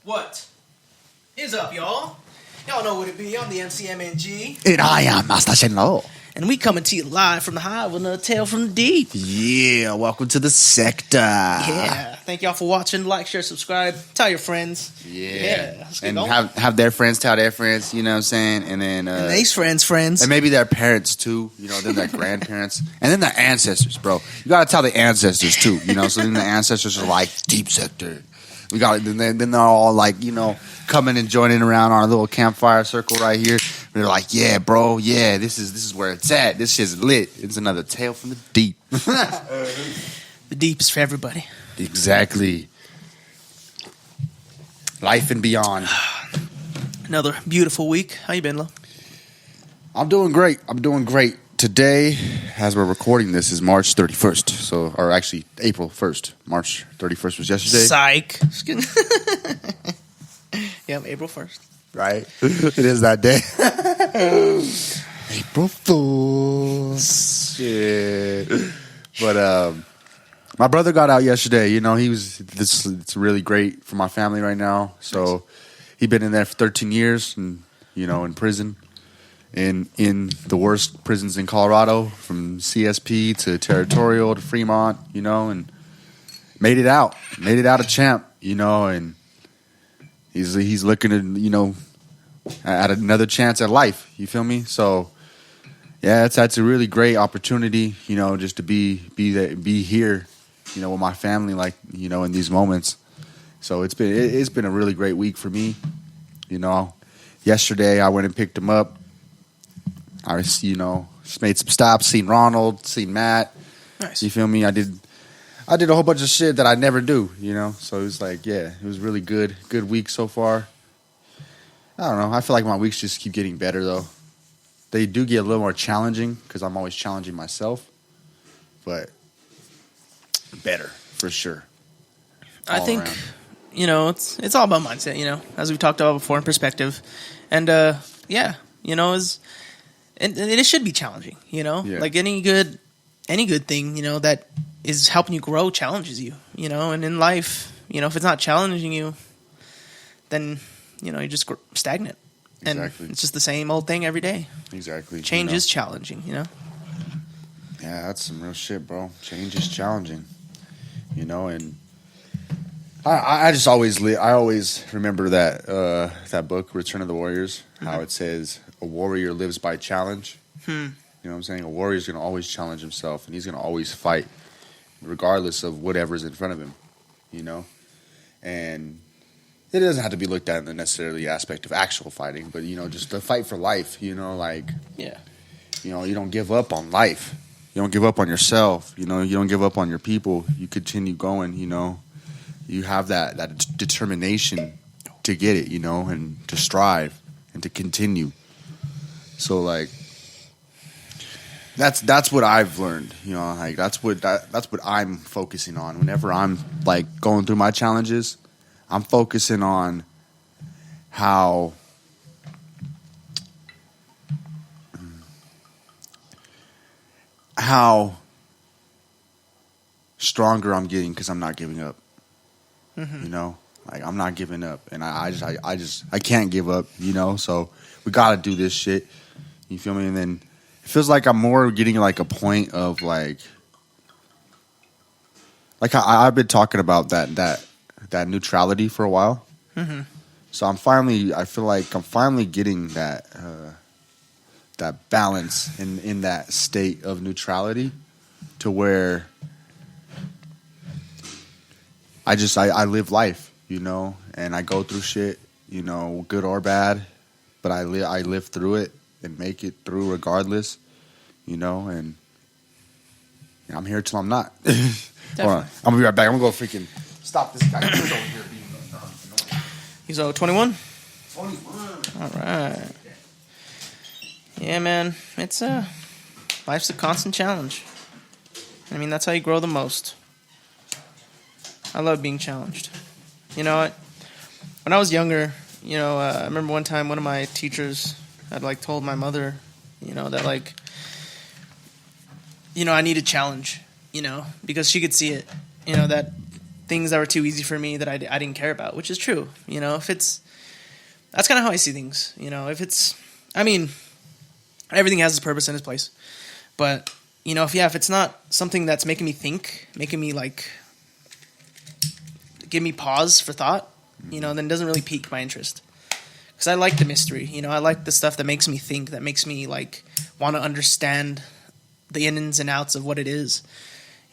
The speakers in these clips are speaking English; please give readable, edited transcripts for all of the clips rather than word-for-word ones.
What is up, y'all? Y'all know what it be. I'm the MCMNG. And I am Master Shenlo. And we coming to you live from the hive with another tale from the deep. Yeah, welcome to the sector. Yeah. Thank y'all for watching. Like, share, subscribe. Tell your friends. Yeah. Let's get And going. have their friends tell their friends, you know what I'm saying? And then And these friends. and maybe their parents too, you know, then their grandparents. And then their ancestors, bro. You gotta tell the ancestors too, you know, so then the ancestors are like, deep sector. We got then they're all like, you know, coming and joining around our little campfire circle right here. They're like, yeah, bro, yeah, this is where it's at. This shit's lit. It's another tale from the deep. The deep is for everybody. Exactly. Life and beyond. Another beautiful week. How you been, Lo? I'm doing great. Today, as we're recording this, is March 31st. So, or actually, April 1st. March 31st was yesterday. Psych. Just kidding. Yep, April 1st. Right? It is that day. April Fools. Shit. But my brother got out yesterday. You know, it's really great for my family right now. So he'd been in there for 13 years and, you know, in prison. In the worst prisons in Colorado, from CSP to Territorial to Fremont, you know, and made it out a champ, you know, and he's looking at, you know, at another chance at life. You feel me? So yeah, that's a really great opportunity, you know, just to be here, you know, with my family, like, you know, in these moments. So it's been a really great week for me, you know. Yesterday I went and picked him up. I was, you know, just made some stops, seen Ronald, seen Matt. Nice. You feel me? I did a whole bunch of shit that I never do, you know. So it was like, yeah, it was really good week so far. I don't know. I feel like my weeks just keep getting better though. They do get a little more challenging because I'm always challenging myself, but better for sure. I think around. You know, it's all about mindset, you know, as we've talked about before, in perspective. And yeah, you know, and it should be challenging, you know, like any good thing, you know, that is helping you grow challenges you, you know, and in life, you know, if it's not challenging you, then, you know, you're just stagnant. And Exactly. it's just the same old thing every day. Exactly. Change you know? is challenging, you know? Yeah, that's some real shit, bro. Change is challenging, you know, and I just always remember that book, Return of the Warriors, how it says a warrior lives by challenge. You know what I'm saying? A warrior's going to always challenge himself, and he's going to always fight, regardless of whatever's in front of him, you know? And it doesn't have to be looked at in the necessarily aspect of actual fighting, but, you know, just the fight for life, you know, like, Yeah. you know, you don't give up on life. You don't give up on yourself, you know, you don't give up on your people. You continue going, you know. You have that determination to get it, you know, and to strive and to continue. So, like, that's what I've learned, you know, like that's what I'm focusing on. Whenever I'm like going through my challenges, I'm focusing on how stronger I'm getting because I'm not giving up. You know, like I'm not giving up, and I can't give up. You know, so we got to do this shit. You feel me? And then it feels like I'm more getting like a point of like I've been talking about that neutrality for a while. So I feel like I'm finally getting that balance in that state of neutrality to where I live life, you know, and I go through shit, you know, good or bad, but I live through it and make it through regardless, you know, and I'm here till I'm not. Hold on. I'm gonna be right back. I'm gonna go freaking stop this guy. He's over here being annoying. He's 21? 21. All right. Yeah, man. It's life's a constant challenge. I mean, that's how you grow the most. I love being challenged. You know, when I was younger, you know, I remember one time one of my teachers had like told my mother, you know, that like, you know, I need a challenge, you know, because she could see it, you know, that things that were too easy for me that I didn't care about, which is true. That's kind of how I see things. Everything has its purpose and its place. But, if it's not something that's making me think, making me give me pause for thought, then it doesn't really pique my interest. Because I like the mystery, I like the stuff that makes me think, that makes me want to understand the ins and outs of what it is,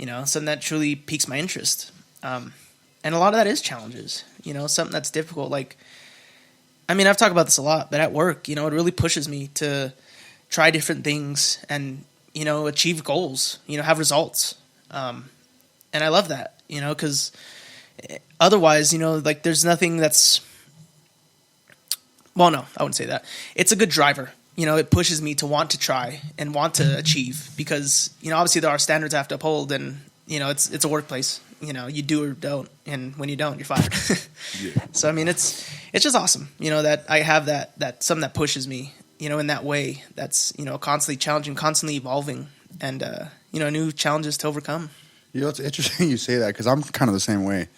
something that truly piques my interest. And a lot of that is challenges, something that's difficult. I've talked about this a lot, but at work, it really pushes me to try different things and, achieve goals, have results. And I love that, because otherwise, there's nothing that's, well, no, I wouldn't say that. It's a good driver. It pushes me to want to try and want to achieve because, obviously there are standards I have to uphold and, it's a workplace. You do or don't. And when you don't, you're fired. Yeah. So, it's just awesome, that I have that something that pushes me, in that way that's, constantly challenging, constantly evolving and, new challenges to overcome. It's interesting you say that because I'm kind of the same way.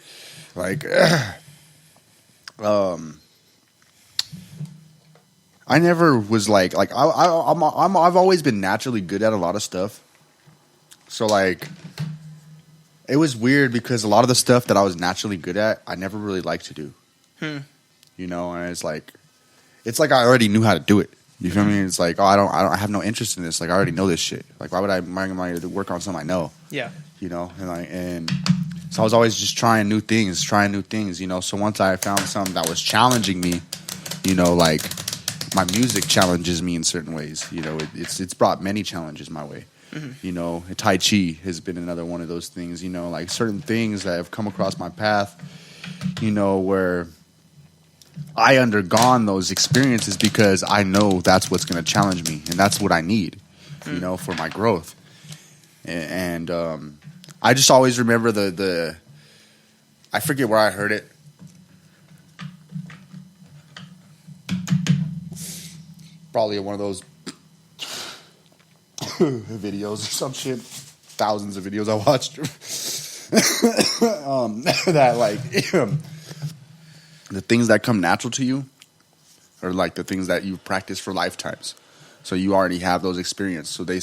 I never was I've always been naturally good at a lot of stuff. So it was weird because a lot of the stuff that I was naturally good at, I never really liked to do. And it's I already knew how to do it. You feel me? It's I have no interest in this. I already know this shit. Why am I to work on something I know? Yeah. And so I was always just trying new things. So once I found something that was challenging me, my music challenges me in certain ways. It's brought many challenges my way. Mm-hmm. Tai Chi has been another one of those things. Certain things that have come across my path. Where I undergone those experiences because I know that's what's going to challenge me, and that's what I need. For my growth. And I just always remember the I forget where I heard it. Probably one of those videos or some shit. Thousands of videos I watched. That the things that come natural to you are the things that you practice for lifetimes. So you already have those experiences. So they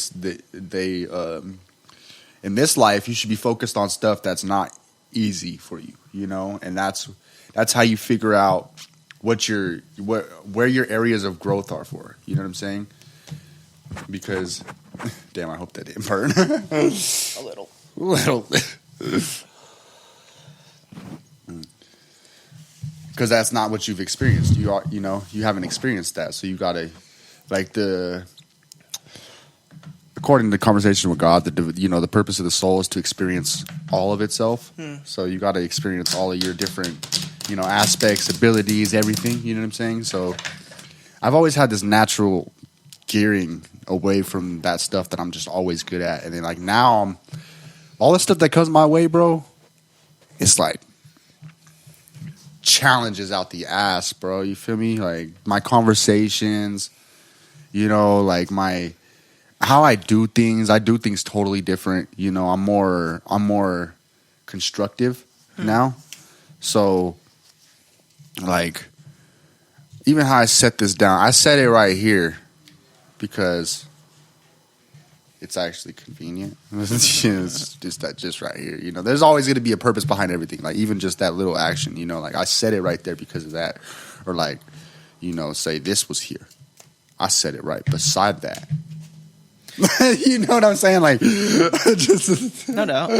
in this life you should be focused on stuff that's not easy for you, and that's how you figure out where your areas of growth are for. You know what I'm saying? Because, damn, I hope that didn't burn. A little. Because that's not what you've experienced. You haven't experienced that, so you gotta according to the conversation with God, the purpose of the soul is to experience all of itself. So you got to experience all of your different, aspects, abilities, everything. You know what I'm saying? So I've always had this natural gearing away from that stuff that I'm just always good at, and then now all the stuff that comes my way, bro. It's challenges out the ass, bro. You feel me? My conversations, my how I do things totally different. I'm more constructive now. So even how I set this down, I set it right here because it's actually convenient. It's just right here. There's always going to be a purpose behind everything. Even just that little action, I set it right there because of that. Or say this was here. I set it right beside that. You know what I'm saying? No doubt.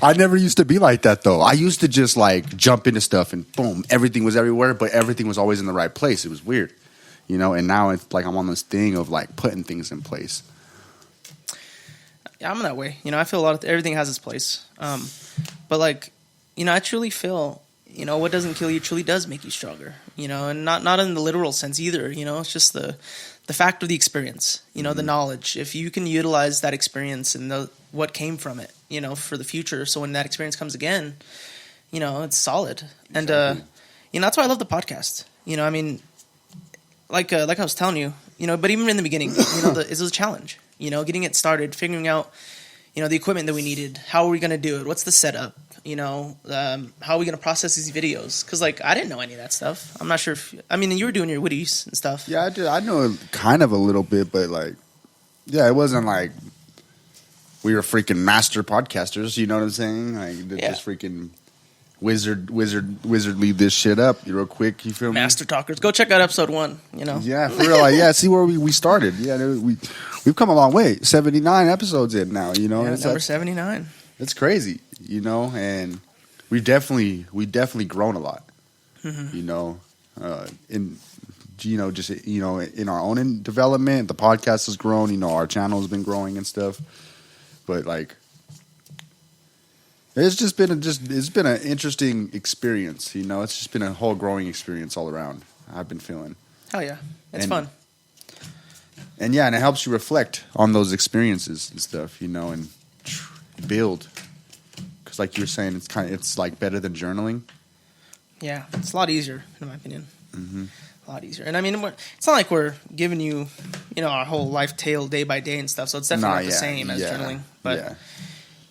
I never used to be like that though. I used to just jump into stuff and boom, everything was everywhere, but everything was always in the right place. It was weird, And now it's I'm on this thing of putting things in place. Yeah, I'm that way. I feel everything has its place. But I truly feel, what doesn't kill you truly does make you stronger. And not in the literal sense either. It's just the fact of the experience, the knowledge. If you can utilize that experience and what came from it, for the future. So when that experience comes again, it's solid. Exactly. And, that's why I love the podcast. Like I was telling you, but even in the beginning, it was a challenge, getting it started, figuring out, the equipment that we needed, how are we going to do it? What's the setup? how are we going to process these videos? Because, like, I didn't know any of that stuff. I'm not sure if... I mean, you were doing your witties and stuff. Yeah, I did. I know kind of a little bit, but, like, yeah, it wasn't like we were freaking master podcasters, you know what I'm saying? Like, just freaking wizard leave this shit up real quick, you feel me? Master talkers. Go check out episode 1, Yeah, for real. Like, see where we started. Yeah, we've come a long way. 79 episodes in now, Yeah, it's number 79. It's crazy, and we definitely grown a lot, in our own development. The podcast has grown, our channel has been growing and stuff, but like it's been an interesting experience, it's just been a whole growing experience all around. I've been feeling. Hell yeah, it's fun. And yeah, and it helps you reflect on those experiences and stuff, and build. Because like you were saying, it's like better than journaling. Yeah, it's a lot easier in my opinion. Mm-hmm. A lot easier. And I mean, it's not like we're giving you, our whole life tale day by day and stuff. So it's definitely not the same as journaling. But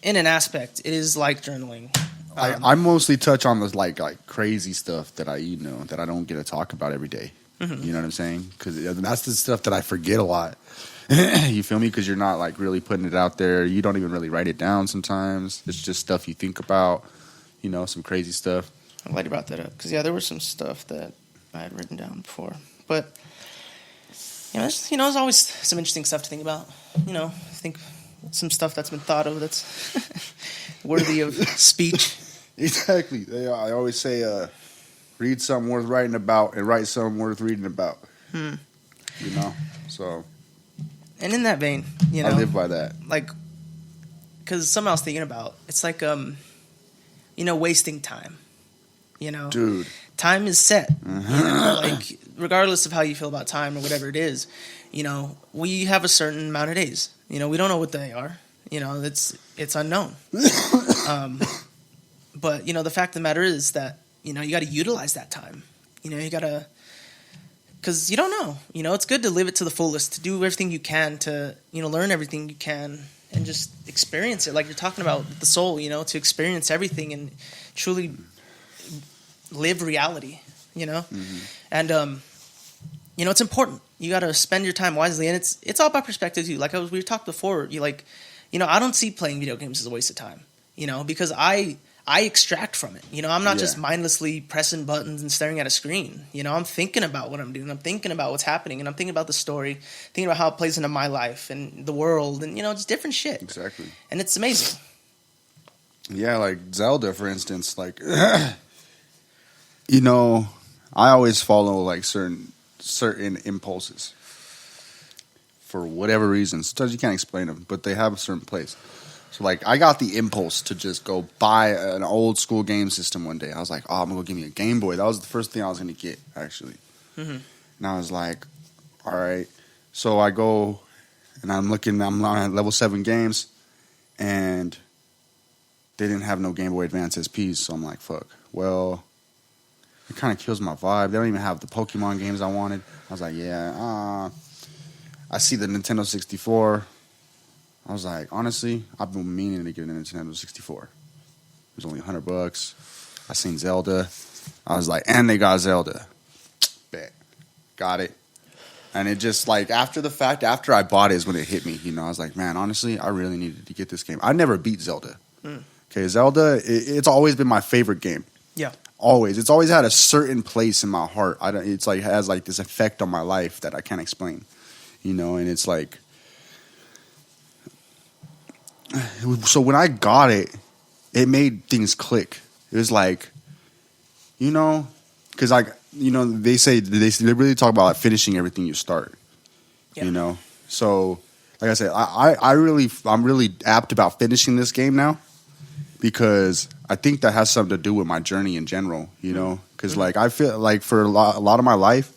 in an aspect, it is like journaling. I mostly touch on the like crazy stuff that I that I don't get to talk about every day. Mm-hmm. You know what I'm saying? Because that's the stuff that I forget a lot. You feel me? Because you're not like really putting it out there. You don't even really write it down sometimes. It's just stuff you think about, some crazy stuff. I'm glad you brought that up. Because, there was some stuff that I had written down before. But, there's always some interesting stuff to think about. I think some stuff that's been thought of that's worthy of speech. Exactly. I always say, read something worth writing about and write something worth reading about. So... And in that vein, I live by that. Like, because something I was thinking about, it's like, wasting time. Dude, time is set. Like, regardless of how you feel about time or whatever it is, we have a certain amount of days. We don't know what they are. It's unknown. But the fact of the matter is that you got to utilize that time. You got to. Because you don't know. It's good to live it to the fullest, to do everything you can, to, learn everything you can, and just experience it. Like you're talking about the soul, to experience everything and truly live reality, Mm-hmm. And, it's important. You got to spend your time wisely. And it's all about perspective, too. Like we talked before, I don't see playing video games as a waste of time, because I extract from it. I'm not just mindlessly pressing buttons and staring at a screen. I'm thinking about what I'm doing. I'm thinking about what's happening, and I'm thinking about the story, thinking about how it plays into my life and the world, and just different shit. Exactly. And it's amazing. Yeah, like Zelda, for instance. Like, I always follow like certain impulses for whatever reason. Sometimes you can't explain them, but they have a certain place. So, like, I got the impulse to just go buy an old school game system one day. I was like, I'm going to go give me a Game Boy. That was the first thing I was going to get, actually. Mm-hmm. And I was like, all right. So I go, and I'm on level 7 games, and they didn't have no Game Boy Advance SPs. So I'm like, fuck. Well, it kind of kills my vibe. They don't even have the Pokemon games I wanted. I was like, I see the Nintendo 64. I was like, honestly, I've been meaning to get a Nintendo 64. It was only $100. I seen Zelda. I was like, and they got Zelda. Bet. Got it. And it just like, after the fact, after I bought it is when it hit me. I was like, man, honestly, I really needed to get this game. I never beat Zelda. Okay, Zelda, it's always been my favorite game. Yeah. Always. It's always had a certain place in my heart. It's like, it has like this effect on my life that I can't explain. And it's like, so when I got it, it made things click. It was like, because like, they really talk about like finishing everything you start. Yeah. So like I said, I'm really apt about finishing this game now, because I think that has something to do with my journey in general. Because like I feel like for a lot of my life,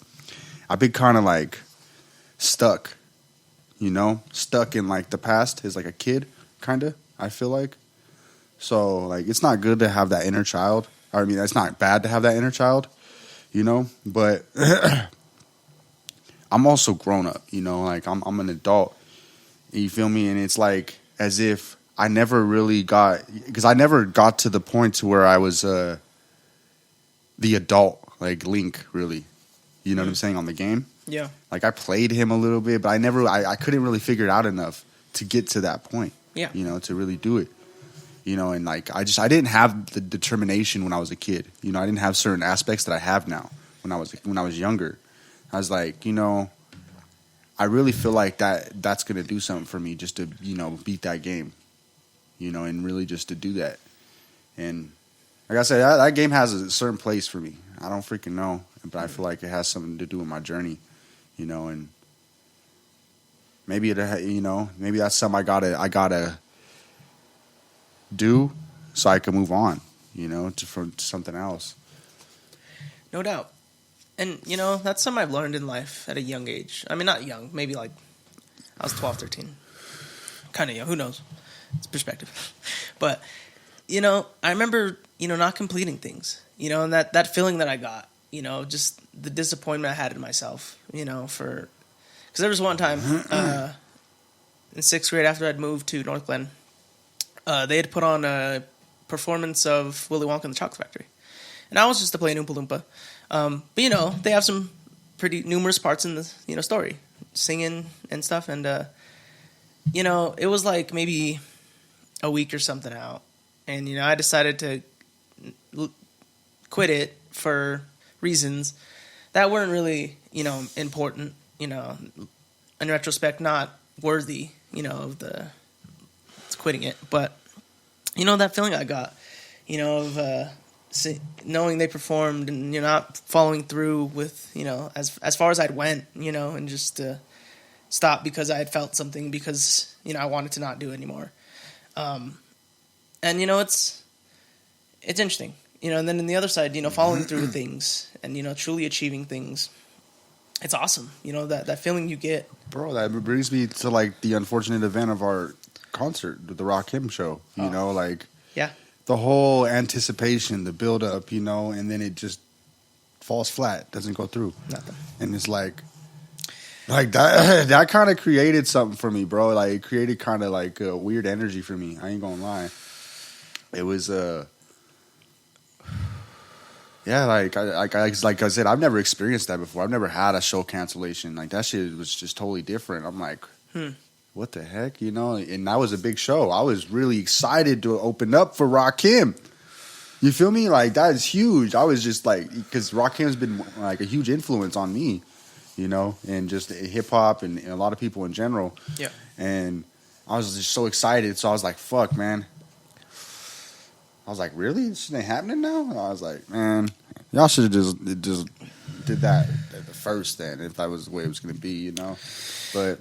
I've been kind of like stuck. Stuck in like the past as like a kid. Kind of, I feel like. So, like, it's not good to have that inner child. I mean, it's not bad to have that inner child, but I'm also grown up, like, I'm an adult, you feel me? And it's like, as if I never really got, because I never got to the point to where I was the adult, like Link, really. You know what I'm saying, on the game? Yeah. Like, I played him a little bit, but I couldn't really figure it out enough to get to that point. Yeah. You know, to really do it. You know, and like, I didn't have the determination when I was a kid. You know, I didn't have certain aspects that I have now when I was younger. I was like, you know, I really feel like that's going to do something for me just to, you know, beat that game. You know, and really just to do that. And like I said, that game has a certain place for me. I don't freaking know, but I feel like it has something to do with my journey, you know, and maybe maybe that's something I gotta do so I can move on, you know, to something else. No doubt. And, you know, that's something I've learned in life at a young age. I mean, not young, maybe like I was 12, 13. Kind of young, who knows? It's perspective. But, you know, I remember, you know, not completing things, you know, and that feeling that I got, you know, just the disappointment I had in myself, you know, because there was one time in 6th grade after I'd moved to North Glen, they had put on a performance of Willy Wonka and the Chocolate Factory. And I was just to play an Oompa Loompa. But, you know, they have some pretty numerous parts in the, you know, story, singing and stuff. And, you know, it was like maybe a week or something out. And, you know, I decided to quit it for reasons that weren't really, you know, important, you know, in retrospect, not worthy, you know, of quitting it. But, you know, that feeling I got, you know, of knowing they performed and, you know, not following through with, you know, as far as I'd went, you know, and just stop because I had felt something because, you know, I wanted to not do it anymore. And, you know, it's interesting, you know, and then on the other side, you know, following through with things and, you know, truly achieving things. It's awesome. You know, that feeling you get. Bro, that brings me to, like, the unfortunate event of our concert, the Rock Him show, you know, like. Yeah. The whole anticipation, the build-up, you know, and then it just falls flat, doesn't go through. Nothing. And it's like that kind of created something for me, bro. Like, it created kind of like a weird energy for me. I ain't gonna lie. It was yeah, like I said, I've never experienced that before. I've never had a show cancellation. Like, that shit was just totally different. I'm like, what the heck, you know? And that was a big show. I was really excited to open up for Rakim. You feel me? Like, that is huge. I was just like, because Rakim's been like a huge influence on me, you know, and just hip hop and a lot of people in general. Yeah. And I was just so excited. So I was like, fuck, man. I was like, really? This ain't happening now? And I was like, man, y'all should have just did that at the first then, if that was the way it was going to be, you know? But,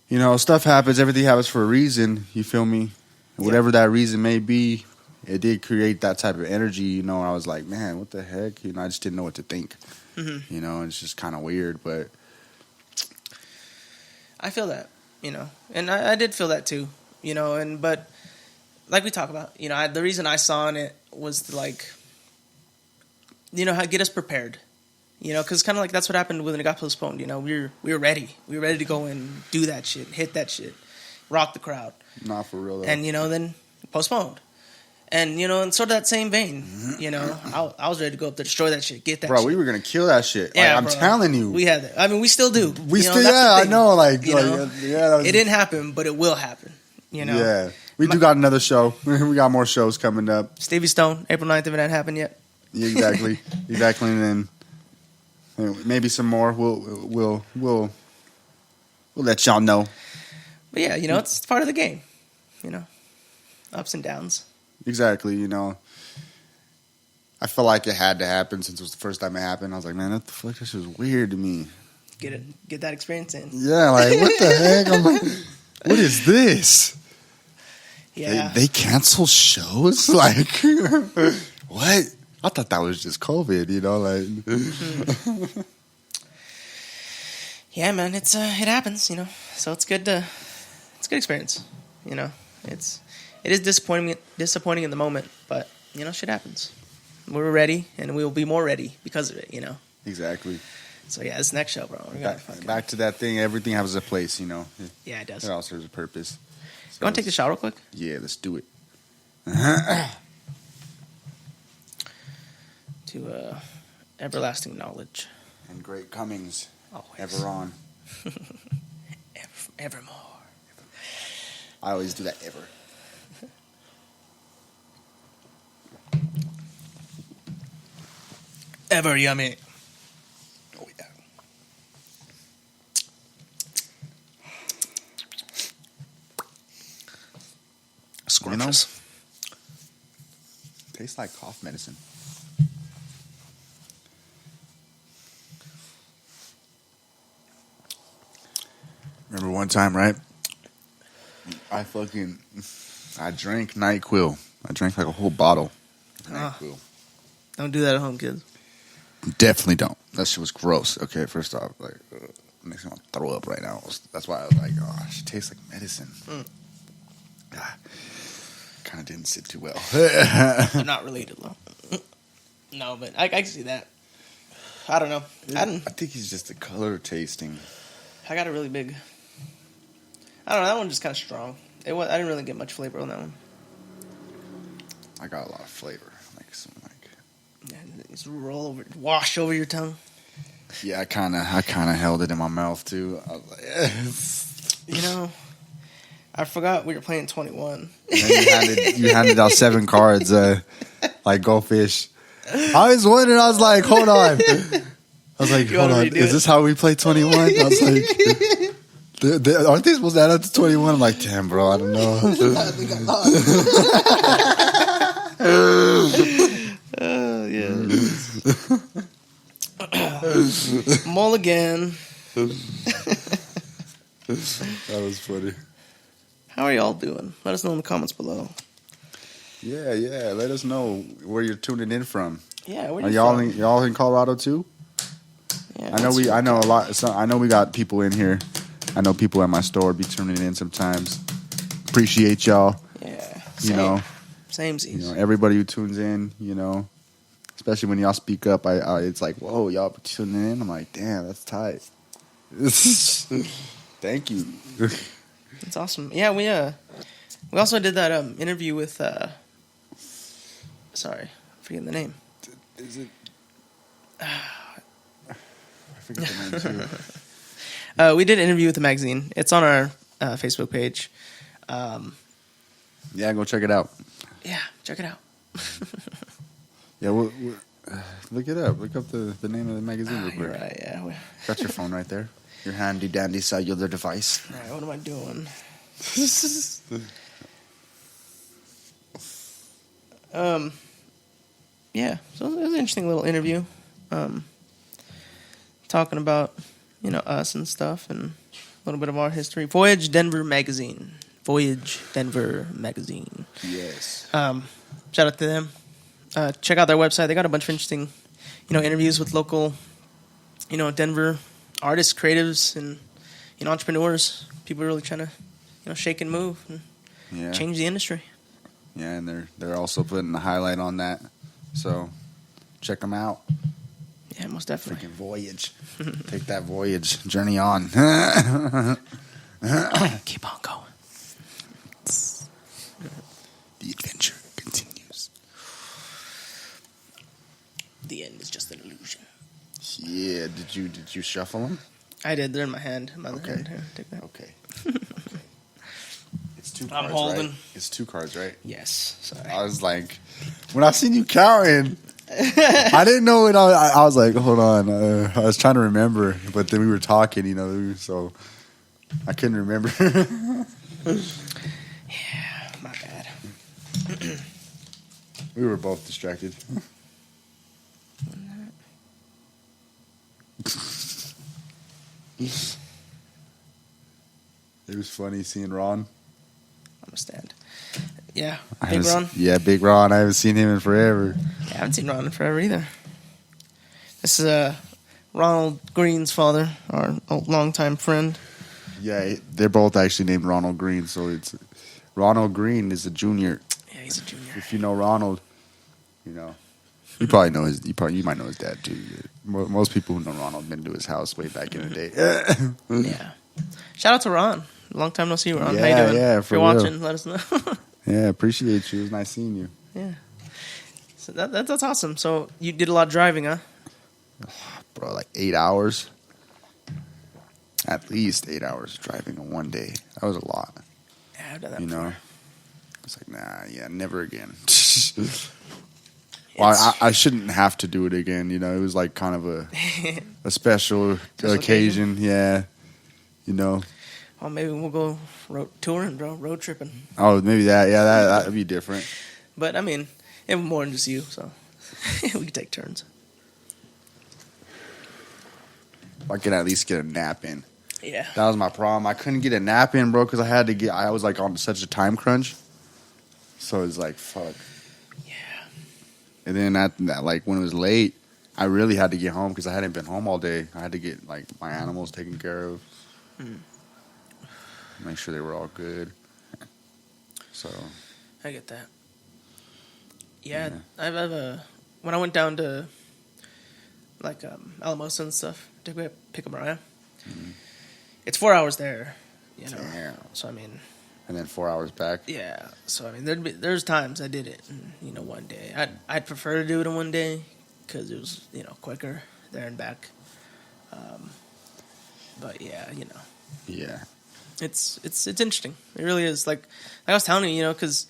you know, stuff happens. Everything happens for a reason. You feel me? And whatever that reason may be, it did create that type of energy, you know? And I was like, man, what the heck? You know, I just didn't know what to think. Mm-hmm. You know, and it's just kind of weird, but I feel that, you know, and I did feel that too, you know, but like we talk about, you know, the reason I saw in it was to, like, you know, get us prepared, you know, because kind of like that's what happened when it got postponed. You know, we were ready. We were ready to go and do that shit, hit that shit, rock the crowd. Not for real, though. And, you know, then postponed. And, you know, in sort of that same vein, you know, I was ready to go up there, destroy that shit, get that shit. Bro, we were going to kill that shit. Yeah, like, I'm telling you. We had that. I mean, we still do. We still, yeah, I know. Like, you know, yeah. It didn't happen, but it will happen, you know. Yeah. We do got another show. We got more shows coming up. Stevie Stone, April 9th, if it hadn't happened yet. Yeah, exactly. Exactly. And then maybe some more. We'll let y'all know. But yeah, you know, it's part of the game. You know, ups and downs. Exactly. You know, I felt like it had to happen since it was the first time it happened. I was like, man, what the fuck? This is weird to me. Get that experience in. Yeah, like, what the heck? I'm like, what is this? Yeah. They cancel shows? Like, what? I thought that was just COVID, you know, like. Yeah, man, it happens, you know. So it's good experience, you know. It is disappointing in the moment, but, you know, shit happens. We're ready, and we will be more ready because of it, you know. Exactly. So yeah, this next show, bro. Back to that thing. Everything has a place, you know. Yeah, it does. It all serves a purpose. You want to take the shower real quick? Yeah, let's do it. To everlasting knowledge. And great comings. Always. Ever on. Evermore. I always do that ever. Ever yummy. Oh, yeah. Scrumptious. Tastes like cough medicine. Remember one time, right? I drank NyQuil. I drank like a whole bottle of NyQuil. Don't do that at home, kids. Definitely don't. That shit was gross. Okay, first off, like, makes me want to throw up right now. That's why I was like, oh, it tastes like medicine. Kind of didn't sit too well. They're not related, though. No, but I can see that. I don't know. I think he's just the color tasting. I got a really big... I don't know. That one just kind of strong. I didn't really get much flavor on that one. I got a lot of flavor. Yeah, just wash over your tongue. Yeah, I kind of held it in my mouth too. I was like, you know, I forgot we were playing 21. And you handed out 7 cards, like Go Fish. I was wondering. I was like, hold on. I was like, hold on. Is this how we play 21? I was like, aren't they supposed to add up to 21? I'm like, damn, bro, I don't know. Yeah. Mulligan. That was funny. How are y'all doing? Let us know in the comments below. Yeah. Let us know where you're tuning in from. Yeah, where are y'all in Colorado too? Yeah, I know a lot. So I know we got people in here. I know people at my store be tuning in sometimes. Appreciate y'all. Yeah. Same. Everybody who tunes in, especially when y'all speak up, it's like, whoa, y'all tuning in. I'm like, damn, that's tight. Thank you. That's awesome. Yeah, we also did that interview with sorry, I'm forgetting the name. Is it? I forget the name too. We did an interview with the magazine. It's on our Facebook page. Yeah, go check it out. Yeah, check it out. Yeah, look it up. Look up the name of the magazine real quick. You're right, yeah. Got your phone right there. Your handy-dandy cellular device. All right, what am I doing? Yeah, so it was an interesting little interview. Talking about, us and stuff and a little bit of our history. Voyage Denver Magazine. Yes. Shout out to them. Check out their website. They got a bunch of interesting, interviews with local, Denver artists, creatives, and, entrepreneurs. People really trying to, shake and move and change the industry. Yeah, and they're also putting a highlight on that. So check them out. Yeah, most definitely. Freaking voyage. Take that voyage. Journey on. Keep on going. The adventure continues. The end is just an illusion. Yeah. Did you shuffle them? I did. They're in my hand. Okay. Hand. Here, take that. Okay. It's 2 cards, I'm holding. right? It's 2 cards, right? Yes. Sorry. I was like, when I seen you counting, I didn't know it. I was like, hold on. I was trying to remember, but then we were talking, so I couldn't remember. Yeah, my bad. We were both distracted. It was funny seeing Ron. I'm a stand. Yeah, Big Ron. Yeah, Big Ron. I haven't seen him in forever. Yeah, I haven't seen Ron in forever either. This is Ronald Green's father, our longtime friend. Yeah, they're both actually named Ronald Green, so it's Ronald Green is a junior. Yeah, he's a junior. If you know Ronald, you probably know you might know his dad too. Most people who know Ronald been to his house way back in the day. Yeah. Shout out to Ron. Long time no see, Ron. Yeah, How you doing? yeah, If for you're real. watching, let us know. Yeah, appreciate you. It was nice seeing you. Yeah. So that's awesome. So you did a lot of driving, huh? Bro, like 8 hours. At least 8 hours driving in one day. That was a lot. Yeah, I've done that You before. know? It's like, nah, yeah, never again. Well, I shouldn't have to do it again. You know, it was like kind of a special occasion. Yeah. You know. Well, maybe we'll go touring, bro. Road tripping. Oh, maybe that. Yeah, that'd be different. But, I mean, it was more than just you, so we could take turns. I could at least get a nap in. Yeah. That was my problem. I couldn't get a nap in, bro, because I was like on such a time crunch. So it's like, fuck. Yeah. And then that like when it was late, I really had to get home because I hadn't been home all day. I had to get like my animals taken care of. Make sure they were all good. So. I get that. Yeah. I've when I went down to like Alamosa and stuff to pick up Mariah, it's 4 hours there, you know. Damn. So I mean, And then 4 hours back. yeah. So I mean, there's times I did it, in, one day. I'd prefer to do it in one day because it was quicker there and back. But yeah, Yeah. it's interesting. It really is. Like I was telling you, because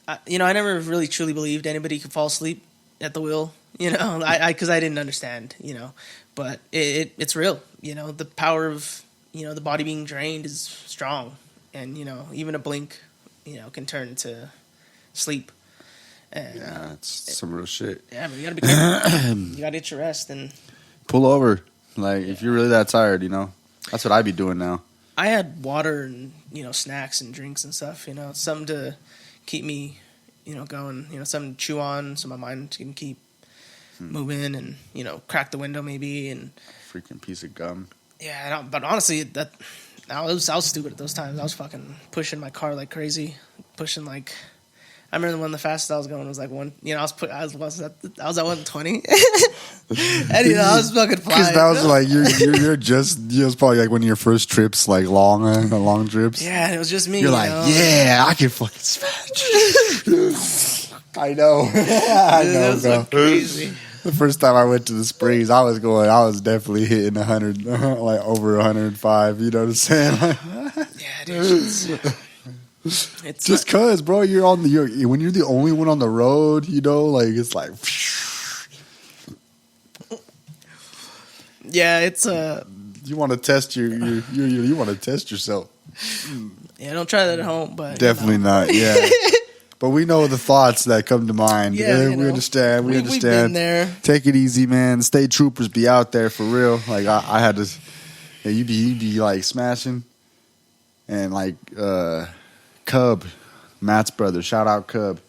I never really truly believed anybody could fall asleep at the wheel. Because I didn't understand. But it's real. The power of the body being drained is strong, and even a blink, can turn into sleep. And, Yeah, it's some real shit. Yeah, but you gotta be careful. You gotta get your rest and pull over. Like if you're really that tired, that's what I'd be doing now. I had water and snacks and drinks and stuff. Something to keep me going. Something to chew on so my mind can keep moving and crack the window maybe and Freaking piece of gum. yeah. But honestly, I was stupid at those times. I was fucking pushing my car like crazy, pushing like. I remember the fastest I was going was like one. I was at 120, and I was fucking flying. Because that was like you're just it was probably like one of your first trips, like long trips. Yeah, and it was just me. You're like, yeah, I can fucking smash. I know, I know, That's bro. so crazy. The first time I went to the Springs, I was definitely hitting 100, like over 105. You know what I'm saying? Yeah, dude. It's Just cause, bro, when you're the only one on the road, like it's like. Yeah, it's You want to test you want to test yourself. Yeah, don't try that at home, but Definitely not. Yeah. But we know the thoughts that come to mind. Yeah, we understand. We understand. We've been there. Take it easy, man. State troopers be out there for real. Like I had to. Yeah, you'd be like smashing, and like Cub, Matt's brother. Shout out Cub.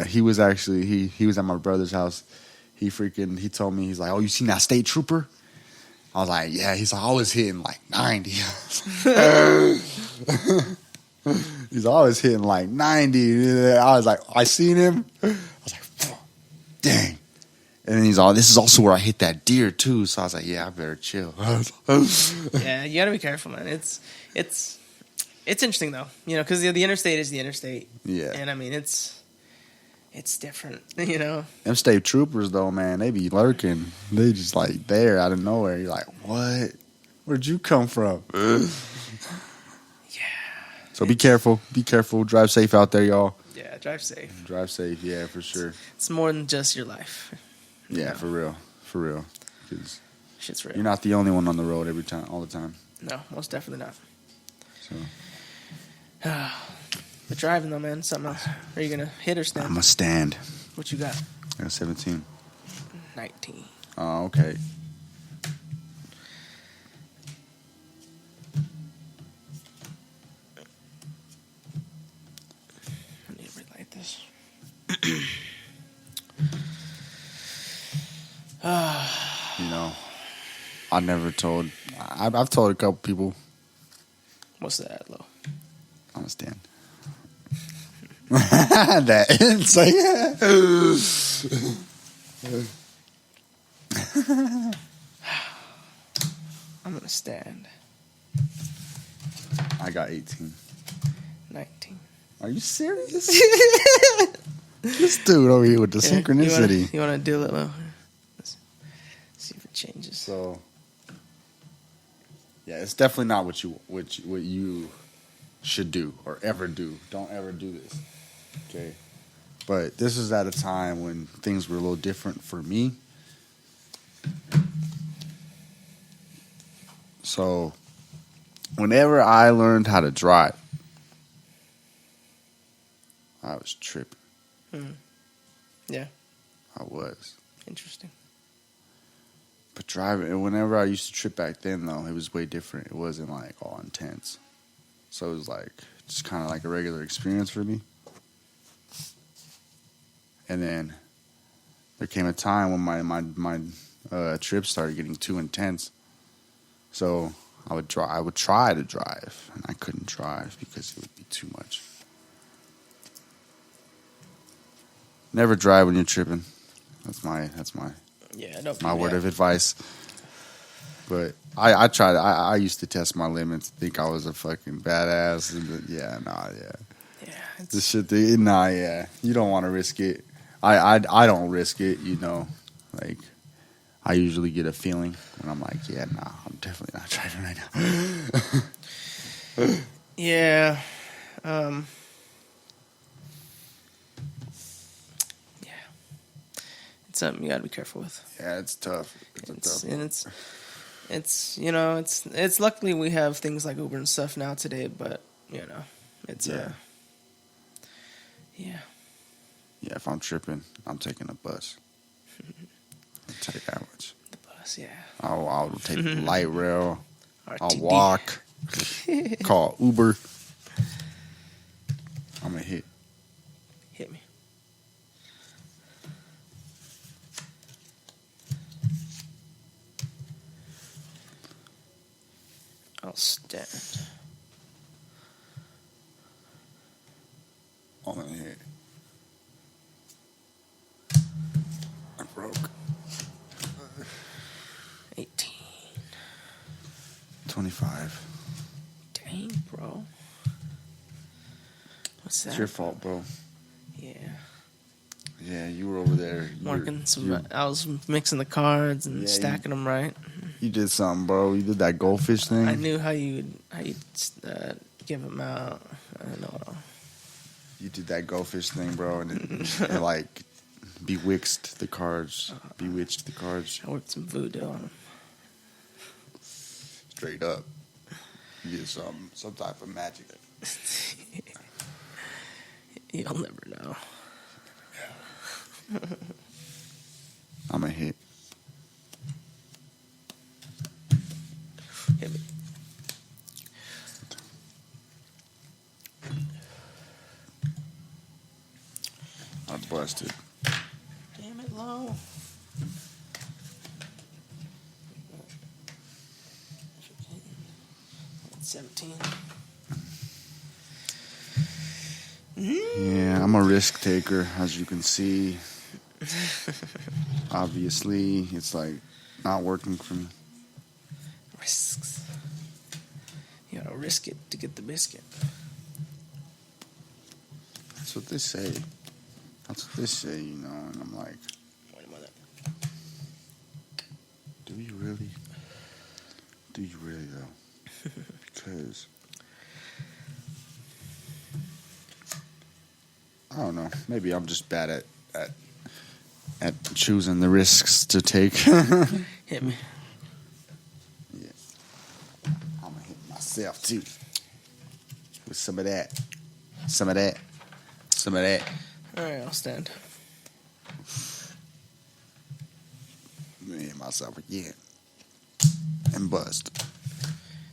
He was actually he was at my brother's house. He told me, he's like, oh, you seen that state trooper? I was like, yeah. He's like, I was hitting like 90. He's always hitting like 90. I was like, I seen him. I was like, dang. And then he's all, this is also where I hit that deer too. So I was like, yeah, I better chill. Yeah, you gotta be careful, man. It's interesting though, because the interstate is the interstate. Yeah. And I mean, it's different, Them state troopers though, man, they be lurking. They just like there out of nowhere. You're like, what? Where'd you come from? Yeah. So be careful. Be careful. Drive safe out there, y'all. Yeah, drive safe. Drive safe, yeah, for sure. It's more than just your life. Yeah, for real. For real. 'Cause shit's real. you're not the only one on the road all the time. No, most definitely not. So But driving though, man, something else. Are you gonna hit or stand? I'm a stand. What you got? I got 17. 19. Oh, okay. I need to relight this. I've told a couple people. What's that, Lo? I'm a stand. That it's like I'm gonna stand. I got 18. 19. Are you serious? This dude over here with the synchronicity. You want to do it? Let's see if it changes. So, yeah, it's definitely not what you should do or ever do. Don't ever do this. Okay. But this is at a time when things were a little different for me. So, whenever I learned how to drive, I was tripping. Yeah. I was. Interesting. But driving, and whenever I used to trip back then, though, it was way different. It wasn't like all intense. So it was like just kind of like a regular experience for me. And then there came a time when my trips started getting too intense. So I would try to drive, and I couldn't drive because it would be too much. Never drive when you're tripping. That's my word of advice. But I tried. I used to test my limits, think I was a fucking badass. Yeah. This shit. Yeah. You don't want to risk it. I don't risk it. You know, like I usually get a feeling when I'm like, yeah, nah, I'm definitely not driving right now. Yeah. It's something you got to be careful with. Yeah, it's tough. It's you know, it's luckily we have things like Uber and stuff now today, but you know, it's yeah. Yeah, if I'm tripping, I'm taking a bus. I'll tell you that much. The bus, yeah. I'll take the light rail. RTD. I'll walk. Call Uber. I'm gonna hit. Hit me. I'll stand. I'm gonna hit. I broke. 18. 25. Dang, bro. What's that? It's your fault, bro. Yeah. Yeah, you were over there. I was mixing the cards and stacking them right. You did something, bro. You did that goldfish thing. I knew how you'd give them out. I know. You did that goldfish thing, bro, and it like bewitched the cards. Bewitched the cards. I worked some voodoo on them. Straight up. You did some type of magic. You'll never know. I'm a hit. Hit me. I busted. Damn it, low. 17. Yeah, I'm a risk taker, as you can see. Obviously, it's like not working for me. Risks. You gotta risk it to get the biscuit. That's what they say. You know, and I'm like, wait a minute. Do you really though? Because I don't know. Maybe I'm just bad at choosing the risks to take. Hit me. Yeah. I'm gonna hit myself too. With some of that. Alright, I'll stand. I'm gonna hit myself again. And bust.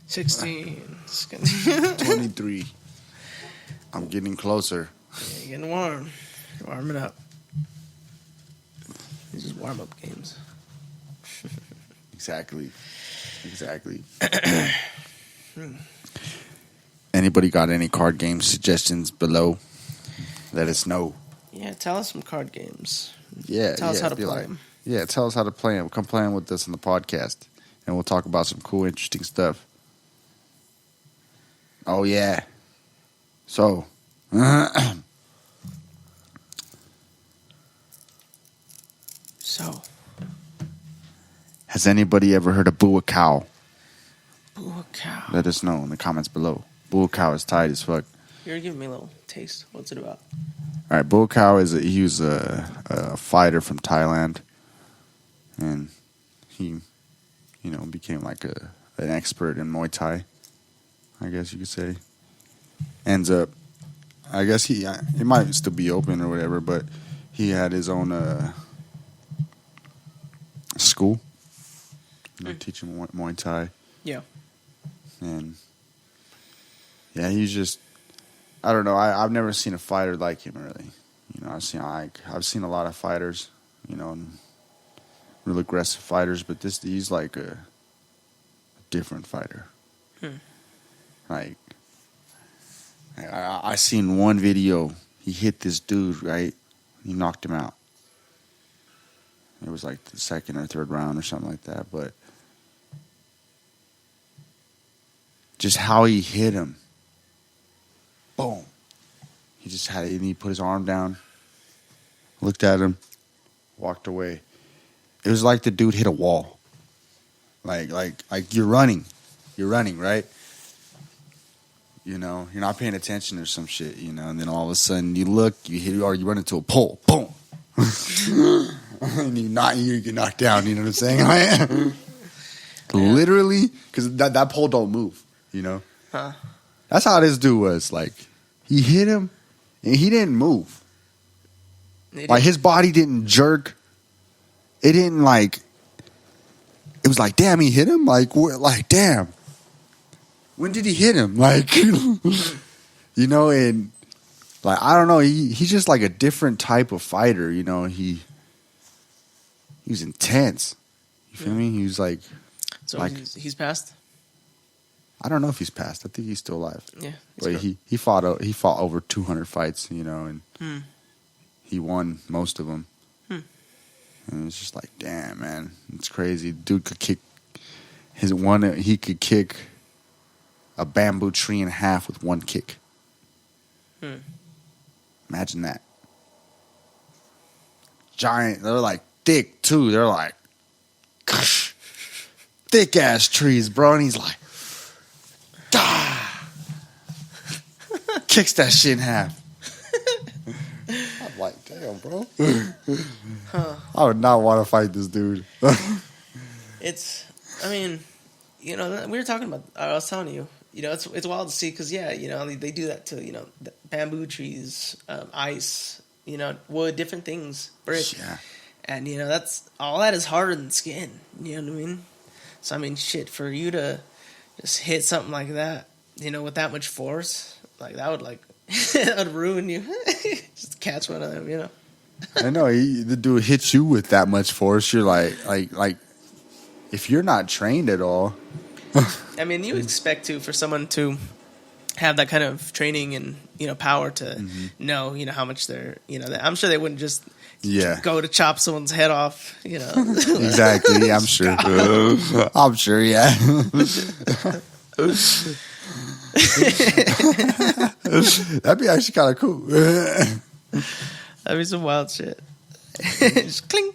16. 23. I'm getting closer. Yeah, you're getting warm. You're warming up. These are warm-up games. Exactly. Anybody got any card game suggestions below? Let us know. Yeah, tell us some card games. Yeah, tell us how to play them. Yeah, tell us how to play them. Come play them with us on the podcast, and we'll talk about some cool, interesting stuff. Oh yeah. So. So. Has anybody ever heard of Boo a Cow? Boo a cow. Let us know in the comments below. Boo a Cow is tight as fuck. You're giving me a little taste. What's it about? All right, Boo a Cow he was a fighter from Thailand, and he, became like an expert in Muay Thai, I guess you could say. Ends up, I guess it might still be open or whatever, but he had his own school, teaching Muay Thai. Yeah. And yeah, he's just, I don't know. I've never seen a fighter like him, really. I've seen a lot of fighters, and real aggressive fighters, but he's like a different fighter. Like, I seen one video. He hit this dude, right? He knocked him out. It was like the second or third round or something like that, but just how he hit him. Boom. He just had it, and he put his arm down, looked at him, walked away. It was like the dude hit a wall. Like you're running, right? You're not paying attention or some shit, and then all of a sudden you look, you run into a pole, boom. And you get knocked down, you know what I'm saying? Literally, because that pole don't move, Huh. That's how this dude was. Like, he hit him, and he didn't move. Like, his body didn't jerk. It didn't, like... It was like, damn, he hit him? Like, damn. When did he hit him? Like, and... Like, I don't know. He's just, like, a different type of fighter, He was intense. You feel me? He was, like... So he's passed? I don't know if he's passed. I think he's still alive. Yeah. But he fought over 200 fights, and he won most of them. And it's just like, damn, man, it's crazy. Dude could kick he could kick a bamboo tree in half with one kick. Imagine that. Giant. They're like thick too. They're like thick ass trees, bro. And he's like, kicks that shit in half. I'm like, damn, bro. I would not want to fight this dude. We were talking about, I was telling you, it's wild to see because, they do that to, the bamboo trees, ice, wood, different things, brick. Yeah. And, all that is harder than skin. You know what I mean? So, shit, for you to just hit something like that, with that much force, like, that would, that would ruin you. Just catch one of them, I know. The dude hits you with that much force, you're like, if you're not trained at all. You expect for someone to have that kind of training and, power to know, how much they're, I'm sure they wouldn't just go to chop someone's head off, Exactly. I'm sure. I'm sure, yeah. That'd be actually kind of cool. That'd be some wild shit. Just cling.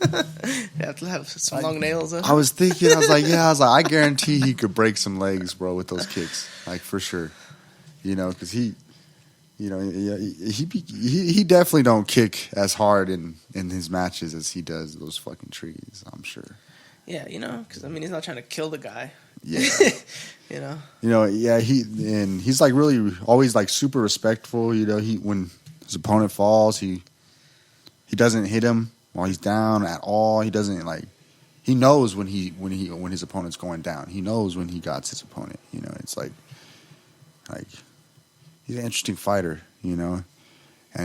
You have to have some long nails. Huh? I was thinking, I guarantee he could break some legs, bro, with those kicks, like for sure. Because he definitely don't kick as hard in his matches as he does those fucking trees. I'm sure. Yeah, because he's not trying to kill the guy. Yeah. Yeah. He's like really always like super respectful. When his opponent falls, he doesn't hit him while he's down at all. He doesn't he knows when his opponent's going down. He knows when he got his opponent. It's like he's an interesting fighter. And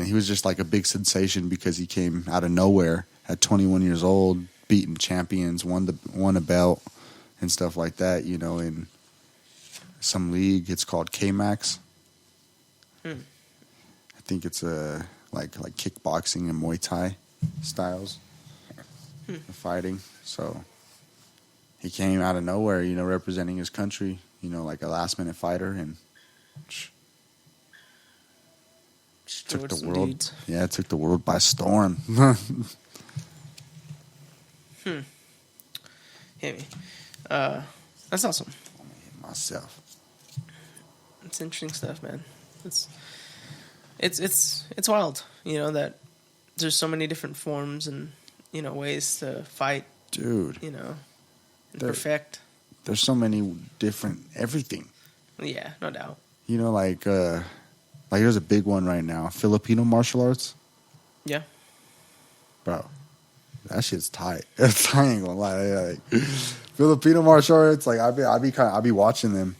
he was just like a big sensation because he came out of nowhere at 21 years old, beating champions, won a belt and stuff like that. In some league, it's called K-Max. I think it's like kickboxing and Muay Thai styles of fighting. So he came out of nowhere, representing his country, like a last-minute fighter, and took the world. Dudes. Yeah, it took the world by storm. Hit me. That's awesome. I'm gonna hit myself. It's interesting stuff, man. It's wild, that there's so many different forms and ways to fight, dude. And perfect. There's so many different everything. Yeah, no doubt. Like there's a big one right now, Filipino martial arts. Yeah, bro, that shit's tight. I ain't gonna lie. Like, Filipino martial arts, like I'll be watching them.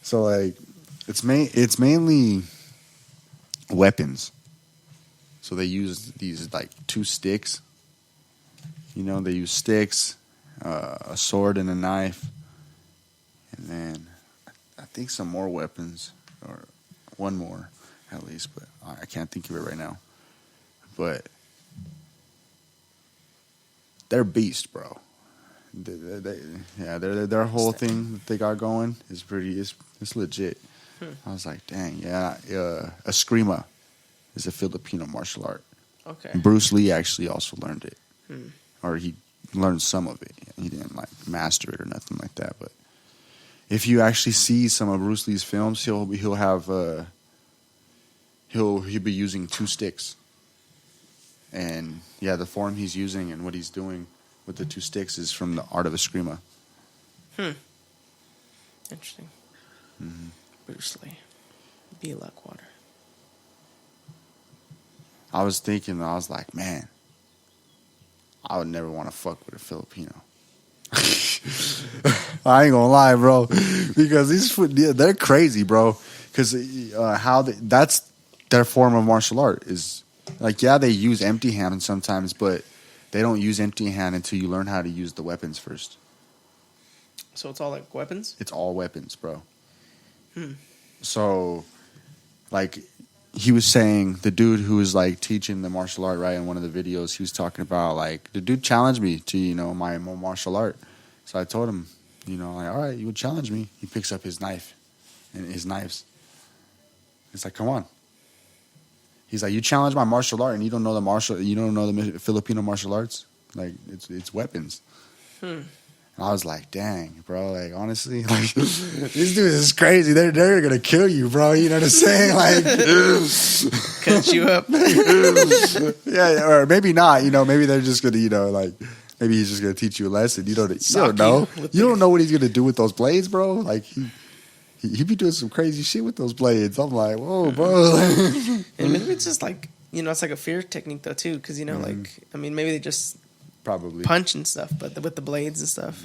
So like, it's mainly weapons. So they use these like 2 sticks. They use sticks, a sword and a knife, and then I think some more weapons, or one more at least, but I can't think of it right now. But they're beast, bro. Their whole thing that they got going is it's legit. I was like, dang, yeah. Eskrima is a Filipino martial art. Okay. Bruce Lee actually also learned it, or he learned some of it. He didn't like master it or nothing like that. But if you actually see some of Bruce Lee's films, he'll be using 2 sticks. And yeah, the form he's using and what he's doing with the 2 sticks is from the art of Eskrima. Interesting. Mm-hmm. Bruce Lee. Be like water. I was thinking, I was like, man, I would never want to fuck with a Filipino. I ain't gonna lie, bro, because they're crazy, bro. Because that's their form of martial art is like, yeah, they use empty hand sometimes, but they don't use empty hand until you learn how to use the weapons first. So it's all like weapons? It's all weapons, bro. So, like, he was saying, the dude who was like teaching the martial art, right, in one of the videos, he was talking about like, the dude challenged me to my martial art. So I told him, like, all right, you would challenge me. He picks up his knife and his knives. It's like, come on. He's like, you challenge my martial art and you don't know the Filipino martial arts? Like, it's weapons. And I was like, dang, bro, like, honestly, like, these dudes is crazy. They're going to kill you, bro. You know what I'm saying? Like, cut you up. Yeah, or maybe not, maybe they're just going to, like, maybe he's just going to teach you a lesson. You don't know. You don't know what he's going to do with those blades, bro. Like, he be doing some crazy shit with those blades. I'm like, whoa, bro. And maybe it's just like, it's like a fear technique, though, too. Because, like, I mean, maybe they just probably punch and stuff, but with the blades and stuff.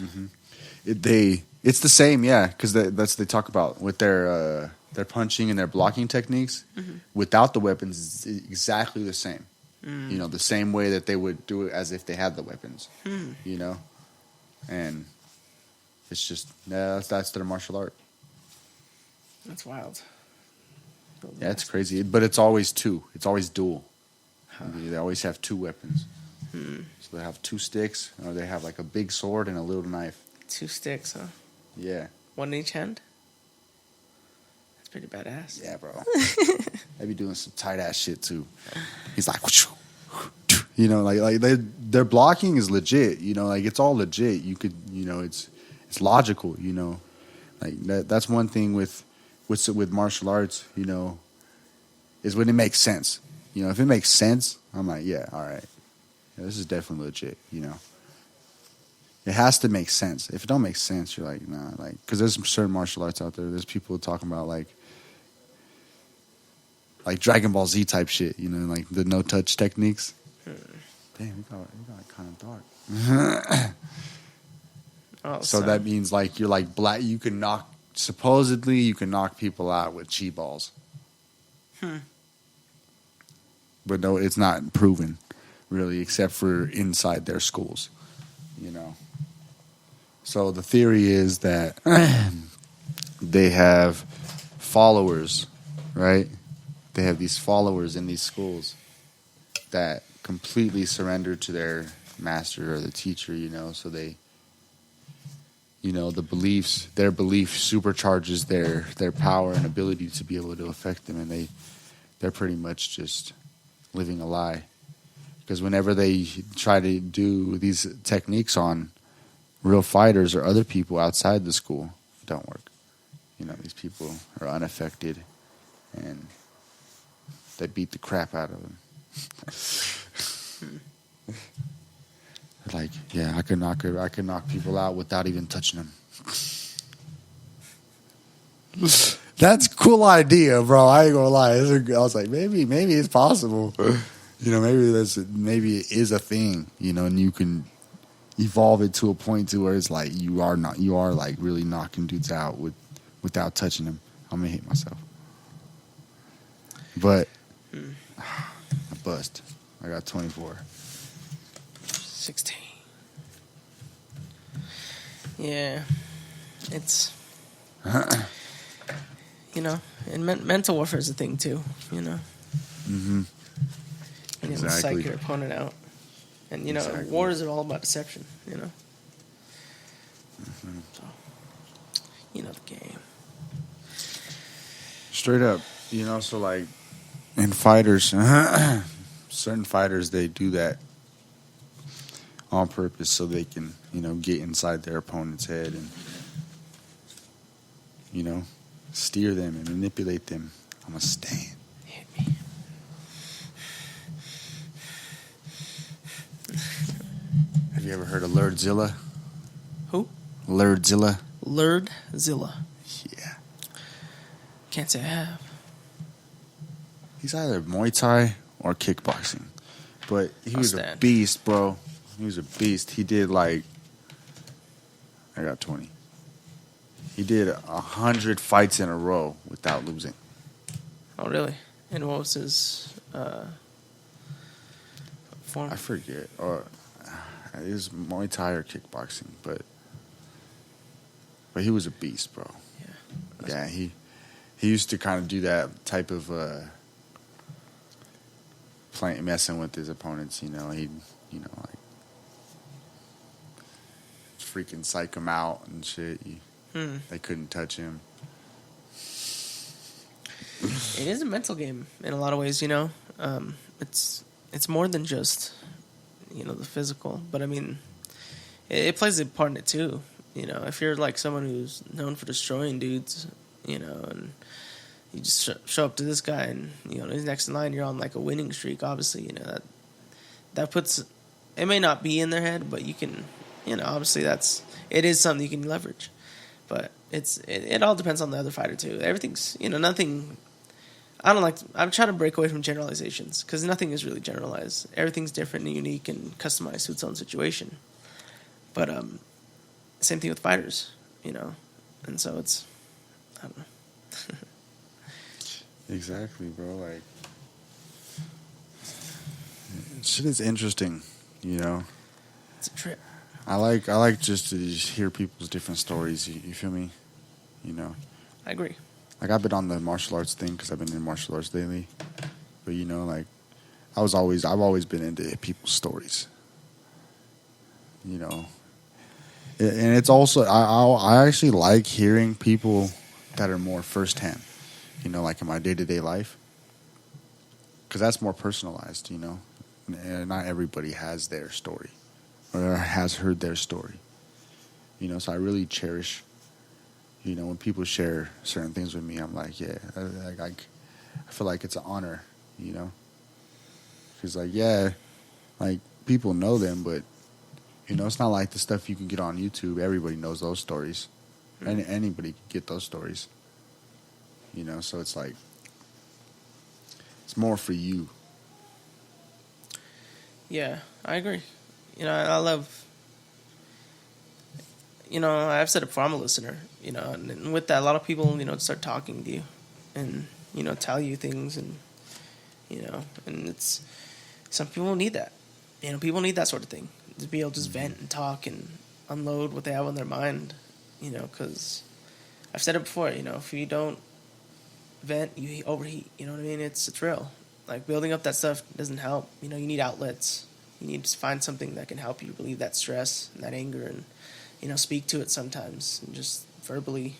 It's the same, yeah, because they talk about with their punching and their blocking techniques. Without the weapons, it's exactly the same. The same way that they would do it as if they had the weapons. And it's just that's their martial art. That's wild. Yeah, it's crazy, but it's always 2. It's always dual. They always have 2 weapons. So they have 2 sticks, or they have like a big sword and a little knife. 2 sticks, huh? Yeah. 1 in each hand? That's pretty badass. Yeah, bro. They be doing some tight ass shit too. He's like, like their blocking is legit. Like it's all legit. You could, it's logical. Like that's one thing with martial arts. Is when it makes sense. If it makes sense, I'm like, yeah, all right. This is definitely legit, It has to make sense. If it don't make sense, you're like, nah, like, because there's some certain martial arts out there. There's people talking about like Dragon Ball Z type shit, like the no touch techniques. Damn, we got it kind of dark. So that means like you're like black. You can supposedly you can knock people out with chi balls. But no, it's not proven. Really, except for inside their schools, So the theory is that they have followers, right? They have these followers in these schools that completely surrender to their master or the teacher, So they, you know, their belief supercharges their power and ability to be able to affect them, and they're pretty much just living a lie. Because whenever they try to do these techniques on real fighters or other people outside the school, it don't work. You know, these people are unaffected, and they beat the crap out of them. Like, yeah, I could knock people out without even touching them. That's a cool idea, bro. I ain't gonna lie. I was like, maybe it's possible. You know, maybe it is a thing. You know, and you can evolve it to a point to where it's like you are like really knocking dudes out without touching them. I'm gonna hate myself, but I bust. I got 24. 16. Yeah, it's you know, and mental warfare is a thing too. You know, mm-hmm. You Exactly. psych your opponent out, and you know, Exactly. wars are all about deception. You know, mm-hmm. So you know the game. Straight up, you know. So like, in fighters, certain fighters, they do that on purpose so they can, you know, get inside their opponent's head and, you know, steer them and manipulate them. I'm a stand. Hit me. Have you ever heard of Lurdzilla? Who? Lurdzilla. Lurdzilla. Yeah. Can't say I have. He's either Muay Thai or kickboxing. But he was a beast, bro. He was a beast. He did like, I got 20. He did 100 fights in a row without losing. Oh, really? And what was his form? I forget. Or it was Muay Thai or kickboxing, but he was a beast, bro. Yeah. Yeah, he used to kind of do that type of messing with his opponents. You know, he'd, you know, like freaking psych him out and shit. They couldn't touch him. It is a mental game in a lot of ways, you know. It's more than just, you know, the physical, but I mean, it plays a part in it too. You know, if you're like someone who's known for destroying dudes, you know, and you just show up to this guy and, you know, he's next in line, you're on like a winning streak, obviously, you know, that puts, it may not be in their head, but you can, you know, obviously it is something you can leverage. But it all depends on the other fighter too. Everything's, you know, nothing. I'm trying to break away from generalizations because nothing is really generalized. Everything's different and unique and customized to its own situation. But same thing with fighters, you know, and so it's, I don't know. Exactly, bro. Like, shit is interesting, you know. It's a trip. I like just to hear people's different stories. You feel me? You know. I agree. Like, I've been on the martial arts thing because I've been in martial arts lately. But you know, like, I've always been into people's stories. You know, and it's also I actually like hearing people that are more firsthand. You know, like in my day-to-day life, because that's more personalized. You know, and not everybody has their story or has heard their story. You know, so I really cherish, you know, when people share certain things with me. I'm like, yeah, I feel like it's an honor, you know, because like, yeah, like people know them, but you know, it's not like the stuff you can get on YouTube. Everybody knows those stories, and anybody can get those stories. You know, so it's like, it's more for you. Yeah, I agree. You know, I love, you know, I've said it before, I'm a listener, you know, and with that, a lot of people, you know, start talking to you and, you know, tell you things and, you know, and it's, some people need that. You know, people need that sort of thing, to be able to just vent and talk and unload what they have on their mind, you know, because I've said it before, you know, if you don't vent, you overheat, you know what I mean? It's real. Like, building up that stuff doesn't help. You know, you need outlets. You need to find something that can help you relieve that stress and that anger and speak to it sometimes and just verbally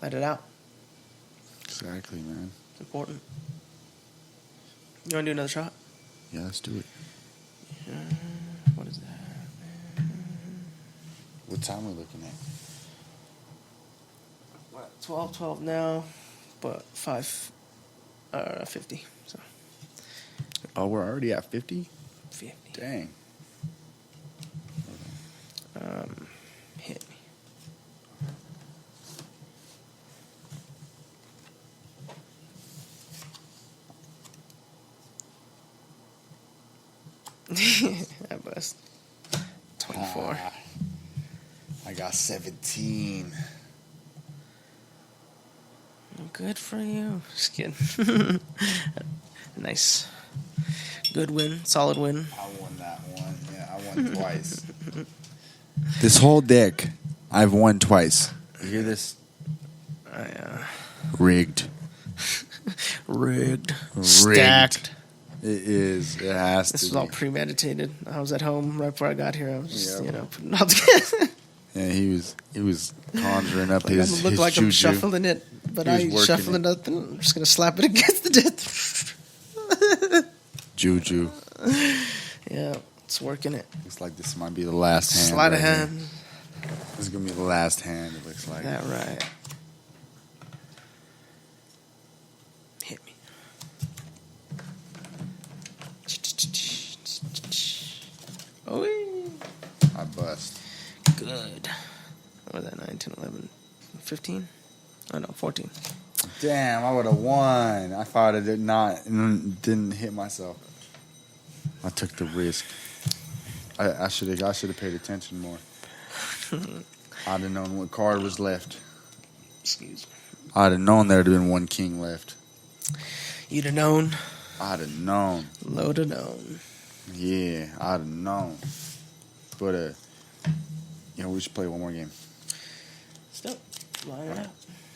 let it out. Exactly, man. It's important. You want to do another shot? Yeah, let's do it. What is that? What time are we looking at? What? 12 now, but 50. So. Oh, we're already at 50? 50. Dang. Hit me. I bust. 24. I got 17. Good for you. Just kidding. Nice. Good win. Solid win. I won that one. Yeah, I won twice. This whole deck, I've won twice. You hear this? Rigged. Rigged. Stacked. It is. It has to. This was all premeditated. I was at home right before I got here. I was just, putting it all together. Yeah, he was conjuring up his look like juju. I'm shuffling it, but I ain't shuffling nothing. I'm just gonna slap it against the death. Juju. Yeah, it's working it. Looks like this might be the last hand. Sleight of hand. This is gonna be the last hand. It looks like. That right. Hit me. Oh, I bust. good. What was that? 9, 10, 11, 15? Oh, no, 14. Damn, I would have won. I thought it didn't hit myself. I took the risk. I should have paid attention more. I'd have known what card was left. Excuse me. I'd have known there'd have been one king left. You'd have known. I'd have known. Load have known. Yeah, I'd have known. But we should play one more game. Still, line it out.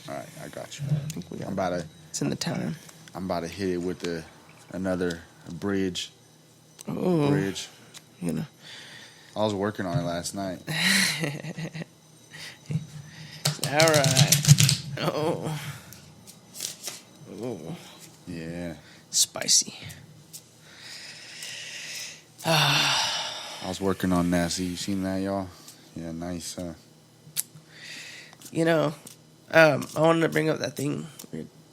All right, I got you. I think we got it's in the time. I'm about to hit it with another bridge. Oh, bridge. I was working on it last night. All right. Oh. Yeah. Spicy. I was working on that. See, you seen that, y'all? Yeah, nice. I wanted to bring up that thing,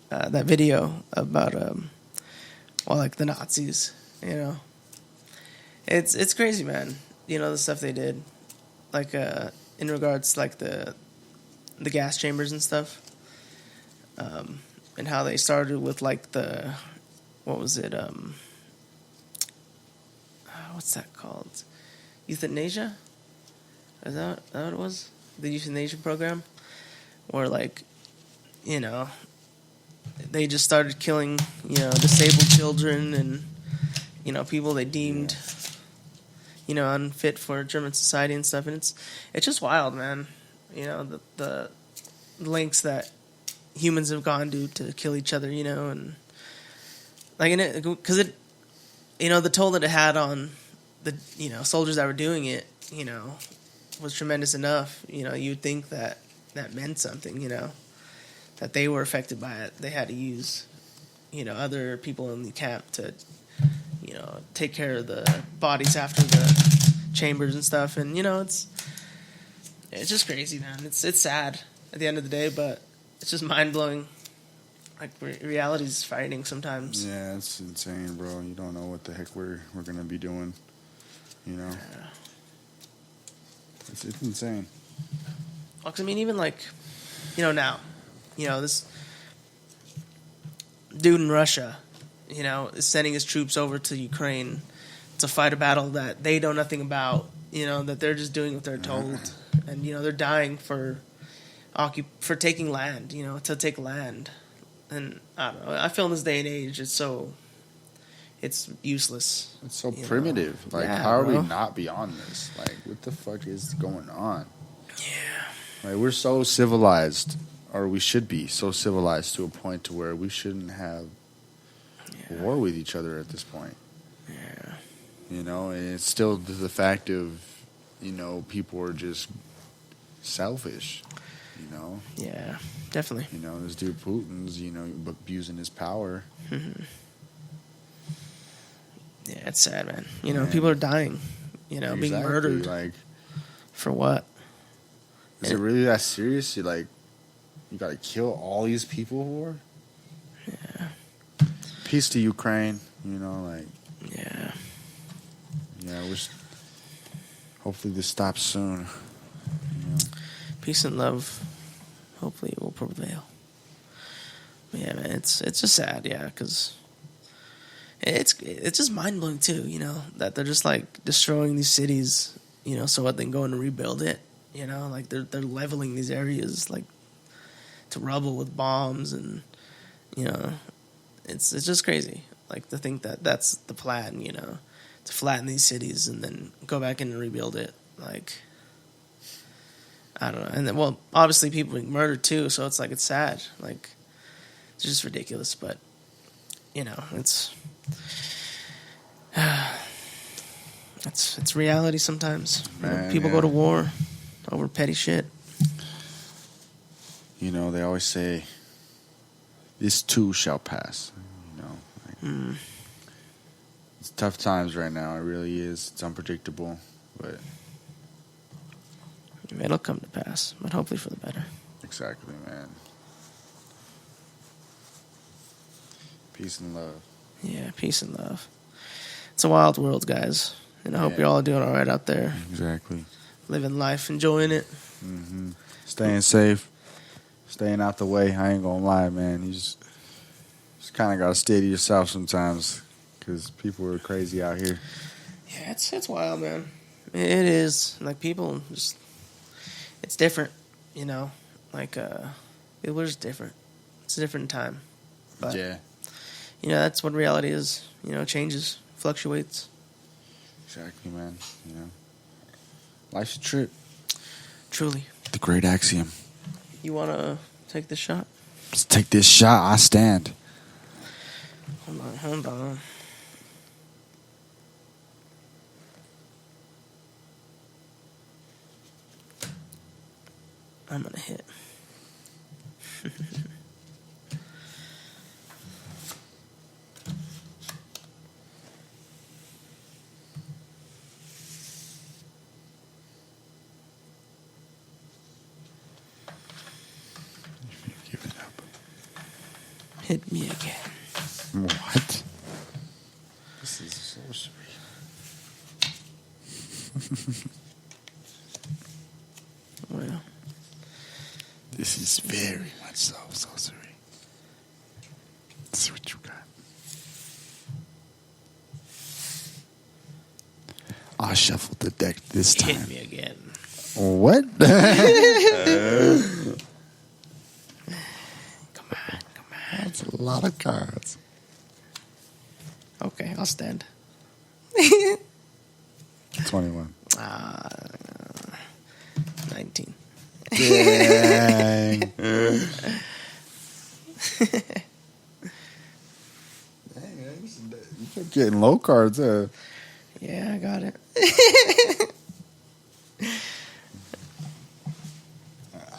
that video about, like the Nazis. It's crazy, man. The stuff they did, like in regards to, like the gas chambers and stuff, and how they started with like what was it? What's that called? Euthanasia? Is that what it was? The euthanasia program, where they just started killing disabled children and people they deemed unfit for German society and stuff, and it's just wild, man. The lengths that humans have gone to kill each other, and because the toll that it had on the soldiers that were doing it, was tremendous enough. You'd think that meant something, that they were affected by it. They had to use, other people in the camp to, take care of the bodies after the chambers and stuff. And, it's just crazy, man. It's sad at the end of the day, but it's just mind-blowing. Like, reality's frightening sometimes. Yeah, it's insane, bro. You don't know what the heck we're going to be doing, Yeah. It's insane. Well, 'cause, even now, this dude in Russia, is sending his troops over to Ukraine to fight a battle that they know nothing about, that they're just doing what they're told. And, they're dying for taking land, to take land. And I don't know, I feel in this day and age, it's useless. It's so primitive. How are we not beyond this? What the fuck is going on? Yeah. We're so civilized, or we should be so civilized to a point to where we shouldn't have war with each other at this point. Yeah. And it's still the fact of, people are just selfish, you know? Yeah, definitely. You know, this dude Putin's, abusing his power. Yeah, it's sad, man. You know, people are dying, being murdered. Like, for what? Is it really that serious? You gotta kill all these people for? Yeah. Peace to Ukraine, Yeah. Yeah, I wish. Hopefully this stops soon. Peace and love. Hopefully it will prevail. But yeah, man, it's just sad, yeah, because it's just mind blowing too, that they're just like destroying these cities, so what they can go and rebuild it, like they're leveling these areas like to rubble with bombs, and it's just crazy, like to think that that's the plan, to flatten these cities and then go back in and rebuild it, like. I don't know. And then, well, obviously people being murdered too, so it's like, it's sad. Like, it's just ridiculous, but, it's reality sometimes. Man, people go to war over petty shit. They always say, this too shall pass. It's tough times right now. It really is. It's unpredictable, but... It'll come to pass, but hopefully for the better. Exactly, man. Peace and love. Yeah, peace and love. It's a wild world, guys. And I hope you're all doing all right out there. Exactly. Living life, enjoying it. Mm-hmm. Staying safe. Staying out the way. I ain't gonna lie, man. You just kind of got to stay to yourself sometimes because people are crazy out here. Yeah, it's wild, man. It is. Like, people just... It's different, like, it was different. It's a different time. But, yeah. That's what reality is. Changes, fluctuates. Exactly, man. Life's a trip. Truly. The great axiom. You want to take this shot? Let's take this shot. I stand. Hold on. I'm going to hit. Give it up. Hit me again. What? This is sorcery. Well. This is very much so sorcery. Let's see what you got. I shuffled the deck this time. Hit me again. What? Come on. That's a lot of cards. Okay, I'll stand. 21. 19. Dang. Dang, you kept getting low cards. Yeah, I got it.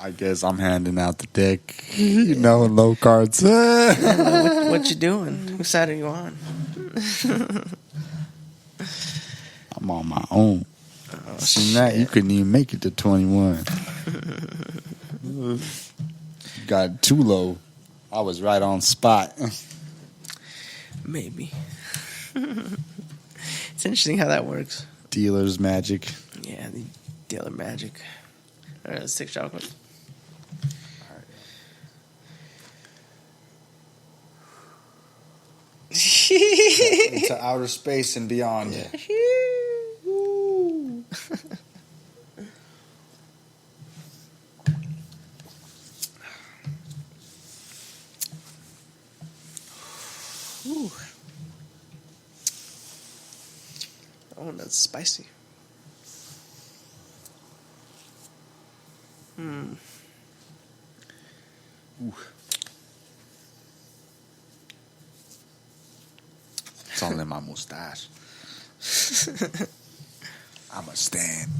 I guess I'm handing out the deck. Low cards. What you doing? Whose side are you on? I'm on my own. Oh, See that? You couldn't even make it to 21. Got too low. I was right on spot. Maybe. It's interesting how that works. Dealer's magic. Yeah, the dealer magic. All right, let's take chocolate. All right. Into outer space and beyond. Yeah. Ooh. Oh, that's spicy. Ooh. It's all in my mustache. I'm a stand.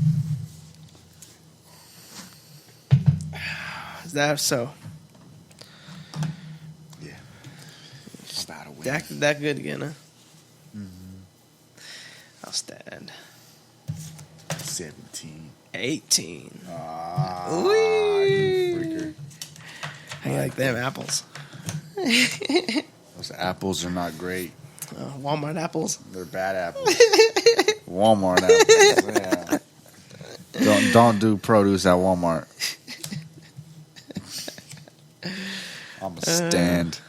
that so? Yeah. About a win. That good again, huh? Mm-hmm. I'll stand. 17. 18. Ah, Ooh. you freaker. How you like them apples? Those apples are not great. Walmart apples? They're bad apples. Walmart apples. Yeah. Don't do produce at Walmart. I'm a stand.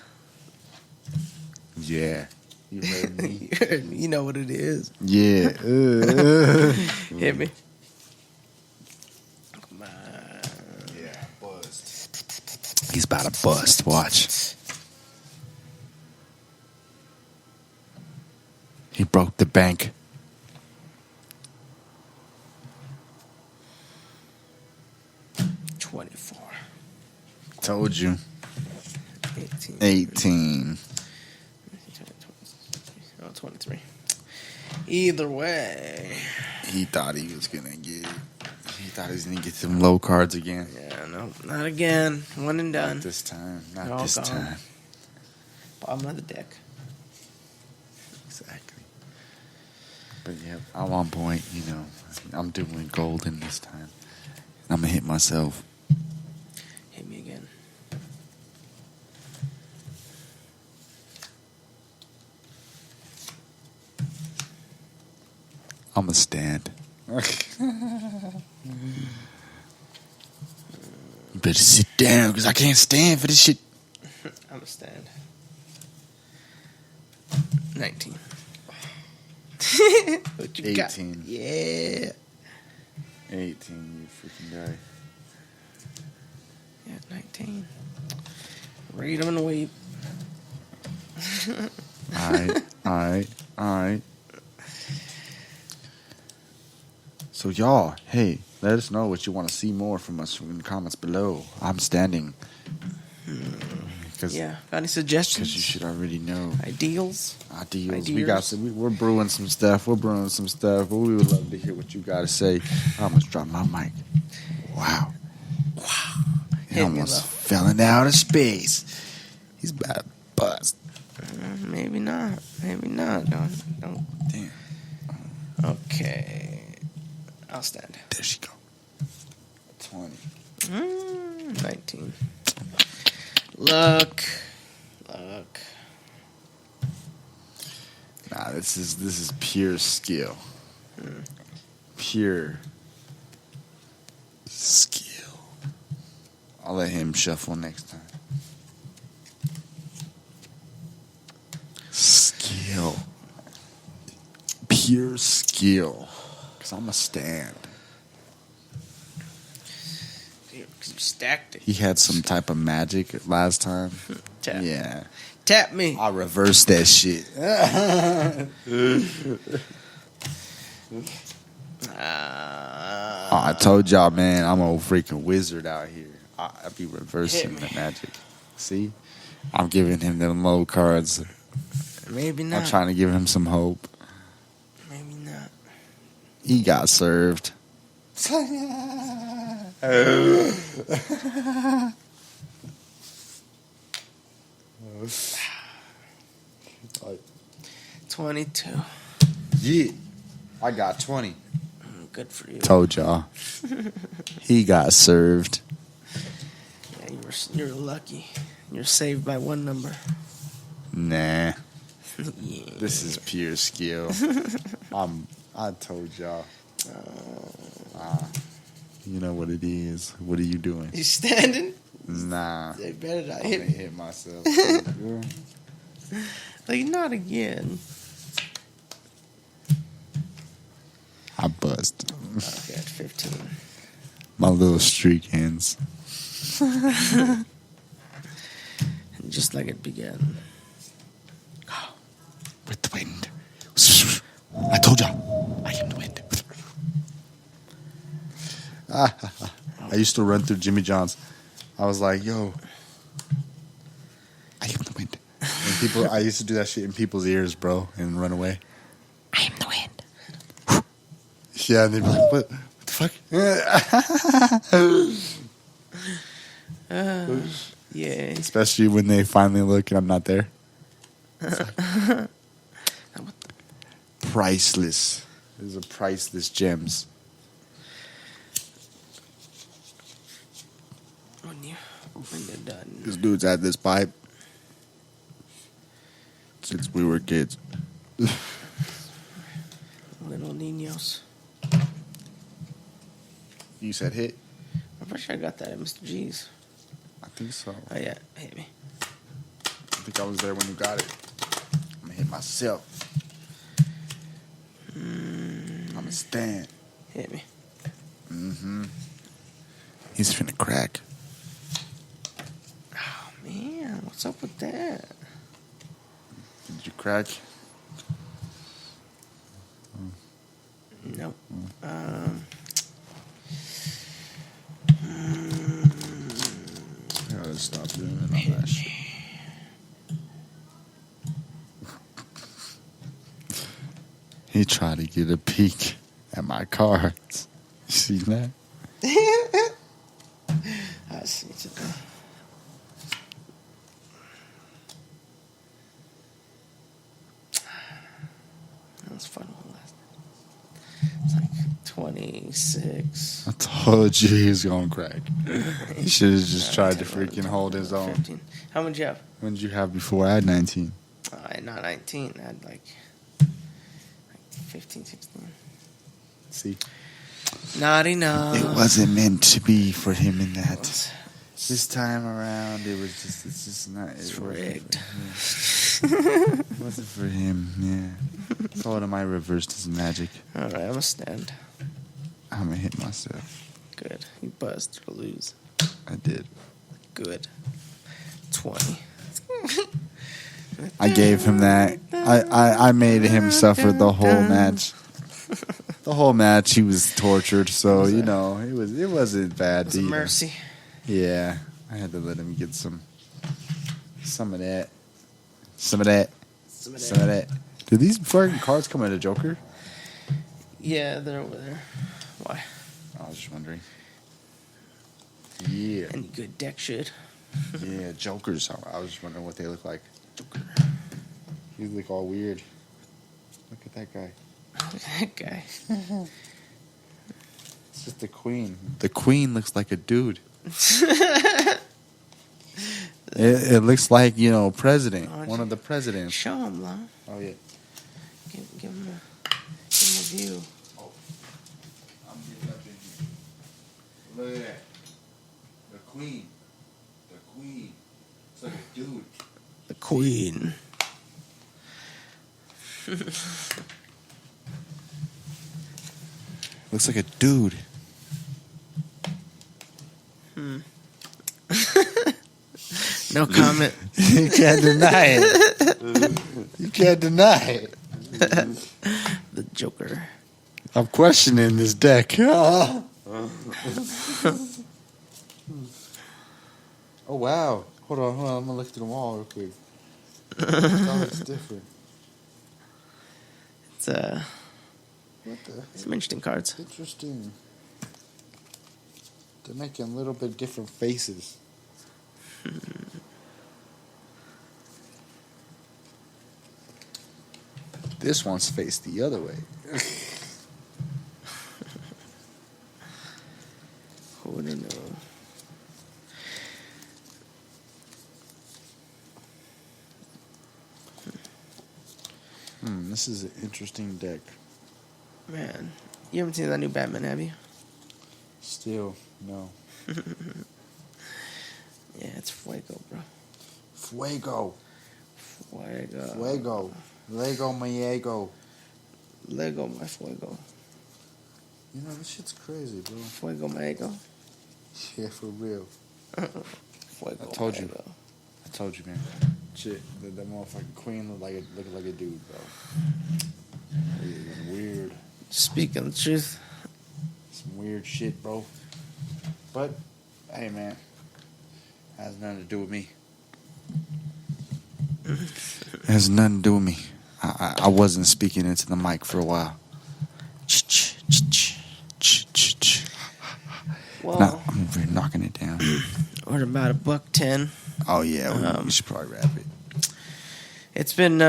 Yeah. You heard me. You know what it is. Yeah. Hit me. Come on. Yeah, buzzed. He's about to bust. Watch. He broke the bank. Told you. 18. Oh, 23. Either way. He thought he was going to get... He thought he was going to get some low cards again. Yeah, no, not again. One and done. Not this time. Not They're this all gone. time. Bottom of the deck. Exactly. But yeah, I'm on point, you know. I'm doing golden this time. I'm going to hit myself. Hit me again. I'm going to stand. You better sit down because I can't stand for this shit. I'm a stand. 19. What you 18. got? Yeah. 18, you freaking guy. Yeah, 19. Read them and weep. Alright. So y'all, hey, let us know what you want to see more from us in the comments below. I'm standing. Yeah, got any suggestions? Because you should already know. Ideals. We got some. We're brewing some stuff. But we would love to hear what you got to say. I almost dropped my mic. Wow. It almost fell into outer space. He's about to bust. Maybe not. Don't. Damn. Okay. I'll stand. There she go. 20. 19. Look. Nah, this is pure skill. Pure skill. I'll let him shuffle next time. Skill. Pure skill. Because I'm a stand. You stacked it. He had some type of magic last time. Tap. Yeah. Tap me. I reversed that shit. I told y'all, man, I'm a freaking wizard out here. I be reversing the magic. See? I'm giving him them low cards. Maybe not. I'm trying to give him some hope. Maybe not. He got served. 22. Yeah. I got 20. Good for you. Told y'all. He got served. Yeah, you're lucky. You're saved by one number. Nah. Yeah. This is pure skill. I told y'all. You know what it is. What are you doing? You standing? Nah. They better not I'm hit gonna me. hit myself. Like, not again. I bust. Okay, 15. My little streak ends. Just like it began. With the wind. I told y'all. I am the wind. I used to run through Jimmy John's. I was like, yo, I am the wind. And I used to do that shit in people's ears, bro, and run away. I am the wind. Yeah, and they'd be like, what the fuck? Yeah. Especially when they finally look and I'm not there. Priceless. These are priceless gems. When you're done. This dude's had this pipe since we were kids. Little niños. You said hit? I'm pretty sure I got that at Mr. G's. I think so. Oh, yeah. Hit me. I think I was there when you got it. I'm going to hit myself. I'm going to stand. Hit me. Mm-hmm. He's finna crack. Oh, man. What's up with that? Did you crack? Nope. I gotta stop doing it on that shit. He tried to get a peek at my cards. You see that? I see it. That was fun one last night. It's like 26. I told you he was gonna crack. He should have just tried to freaking hold his own. 15. How many did you have? When did you have before? I had 19. I had not 19. I had like 15, 16. See? Not enough. It wasn't meant to be for him in that. This time around, it was just, it's just not. It's rigged. It wasn't for him, yeah. Told him I reversed his magic. Alright, I'm gonna stand. I'm gonna hit myself. Good. You buzzed or lose. I did. Good. 20. I gave him that. I made him suffer the whole match. The whole match, he was tortured. So you know, it wasn't bad. It was a mercy. Yeah, I had to let him get some of that. Some of that. Do these fucking cards come in a Joker? Yeah, they're over there. Why? I was just wondering. Yeah. Any good deck should. Yeah, Jokers. I was just wondering what they look like. Joker. You look all weird. Look at that guy. Look at that guy. It's just the queen. The queen looks like a dude. It looks like, you know, president. One of the presidents. Show him, Lon. Oh, yeah. Give him a view. Oh. I'm getting up in here. Look at that. The queen. The queen. It's like a dude. The queen. Looks like a dude. No comment. You can't deny it. You can't deny it. The Joker. I'm questioning this deck. Oh, wow. Hold on. I'm going to look through them all real quick. It's different. It's What the heck? some interesting cards. Interesting. They're making a little bit different faces. This one's faced the other way. Who would have known? This is an interesting deck. Man, you haven't seen that new Batman, have you? Still, no. Yeah, it's Fuego, bro. Fuego. Fuego. Lego Miego. Lego my Fuego. You know, this shit's crazy, bro. Fuego Miego. Yeah, for real. Fuego I told you. Miego. I told you, man. Shit, that motherfucking queen looked like a dude, bro. It was weird. Speaking the truth. Some weird shit, bro. But, hey, man. Has nothing to do with me. It has nothing to do with me. I wasn't speaking into the mic for a while. Well, No, I'm over here knocking it down. We're at about $1:10. Oh yeah, we should probably wrap it. It's been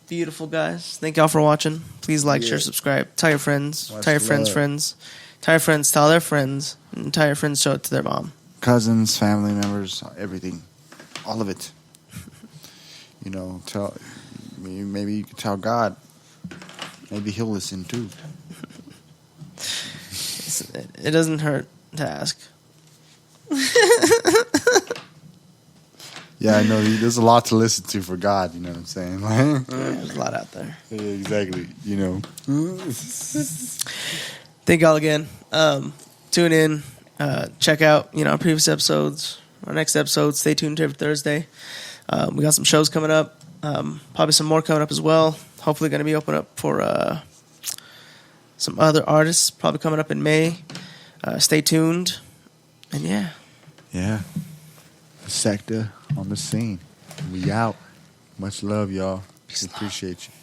beautiful, guys. Thank y'all for watching. Please like, share, subscribe. Tell your friends. Tell your friends' friends. Tell your friends. Tell their friends. And tell your friends. Show it to their mom. Cousins, family members, everything, all of it. Tell. Maybe you can tell God. Maybe He'll listen too. It doesn't hurt to ask. Yeah, I know. There's a lot to listen to for God. You know what I'm saying? There's a lot out there. Yeah, exactly. Thank y'all again. Tune in. Check out our previous episodes. Our next episode. Stay tuned every Thursday. We got some shows coming up. Probably some more coming up as well. Hopefully going to be open up for some other artists. Probably coming up in May. Stay tuned. And yeah. Yeah. Sector on the scene. We out. Much love, y'all. Peace. Appreciate you.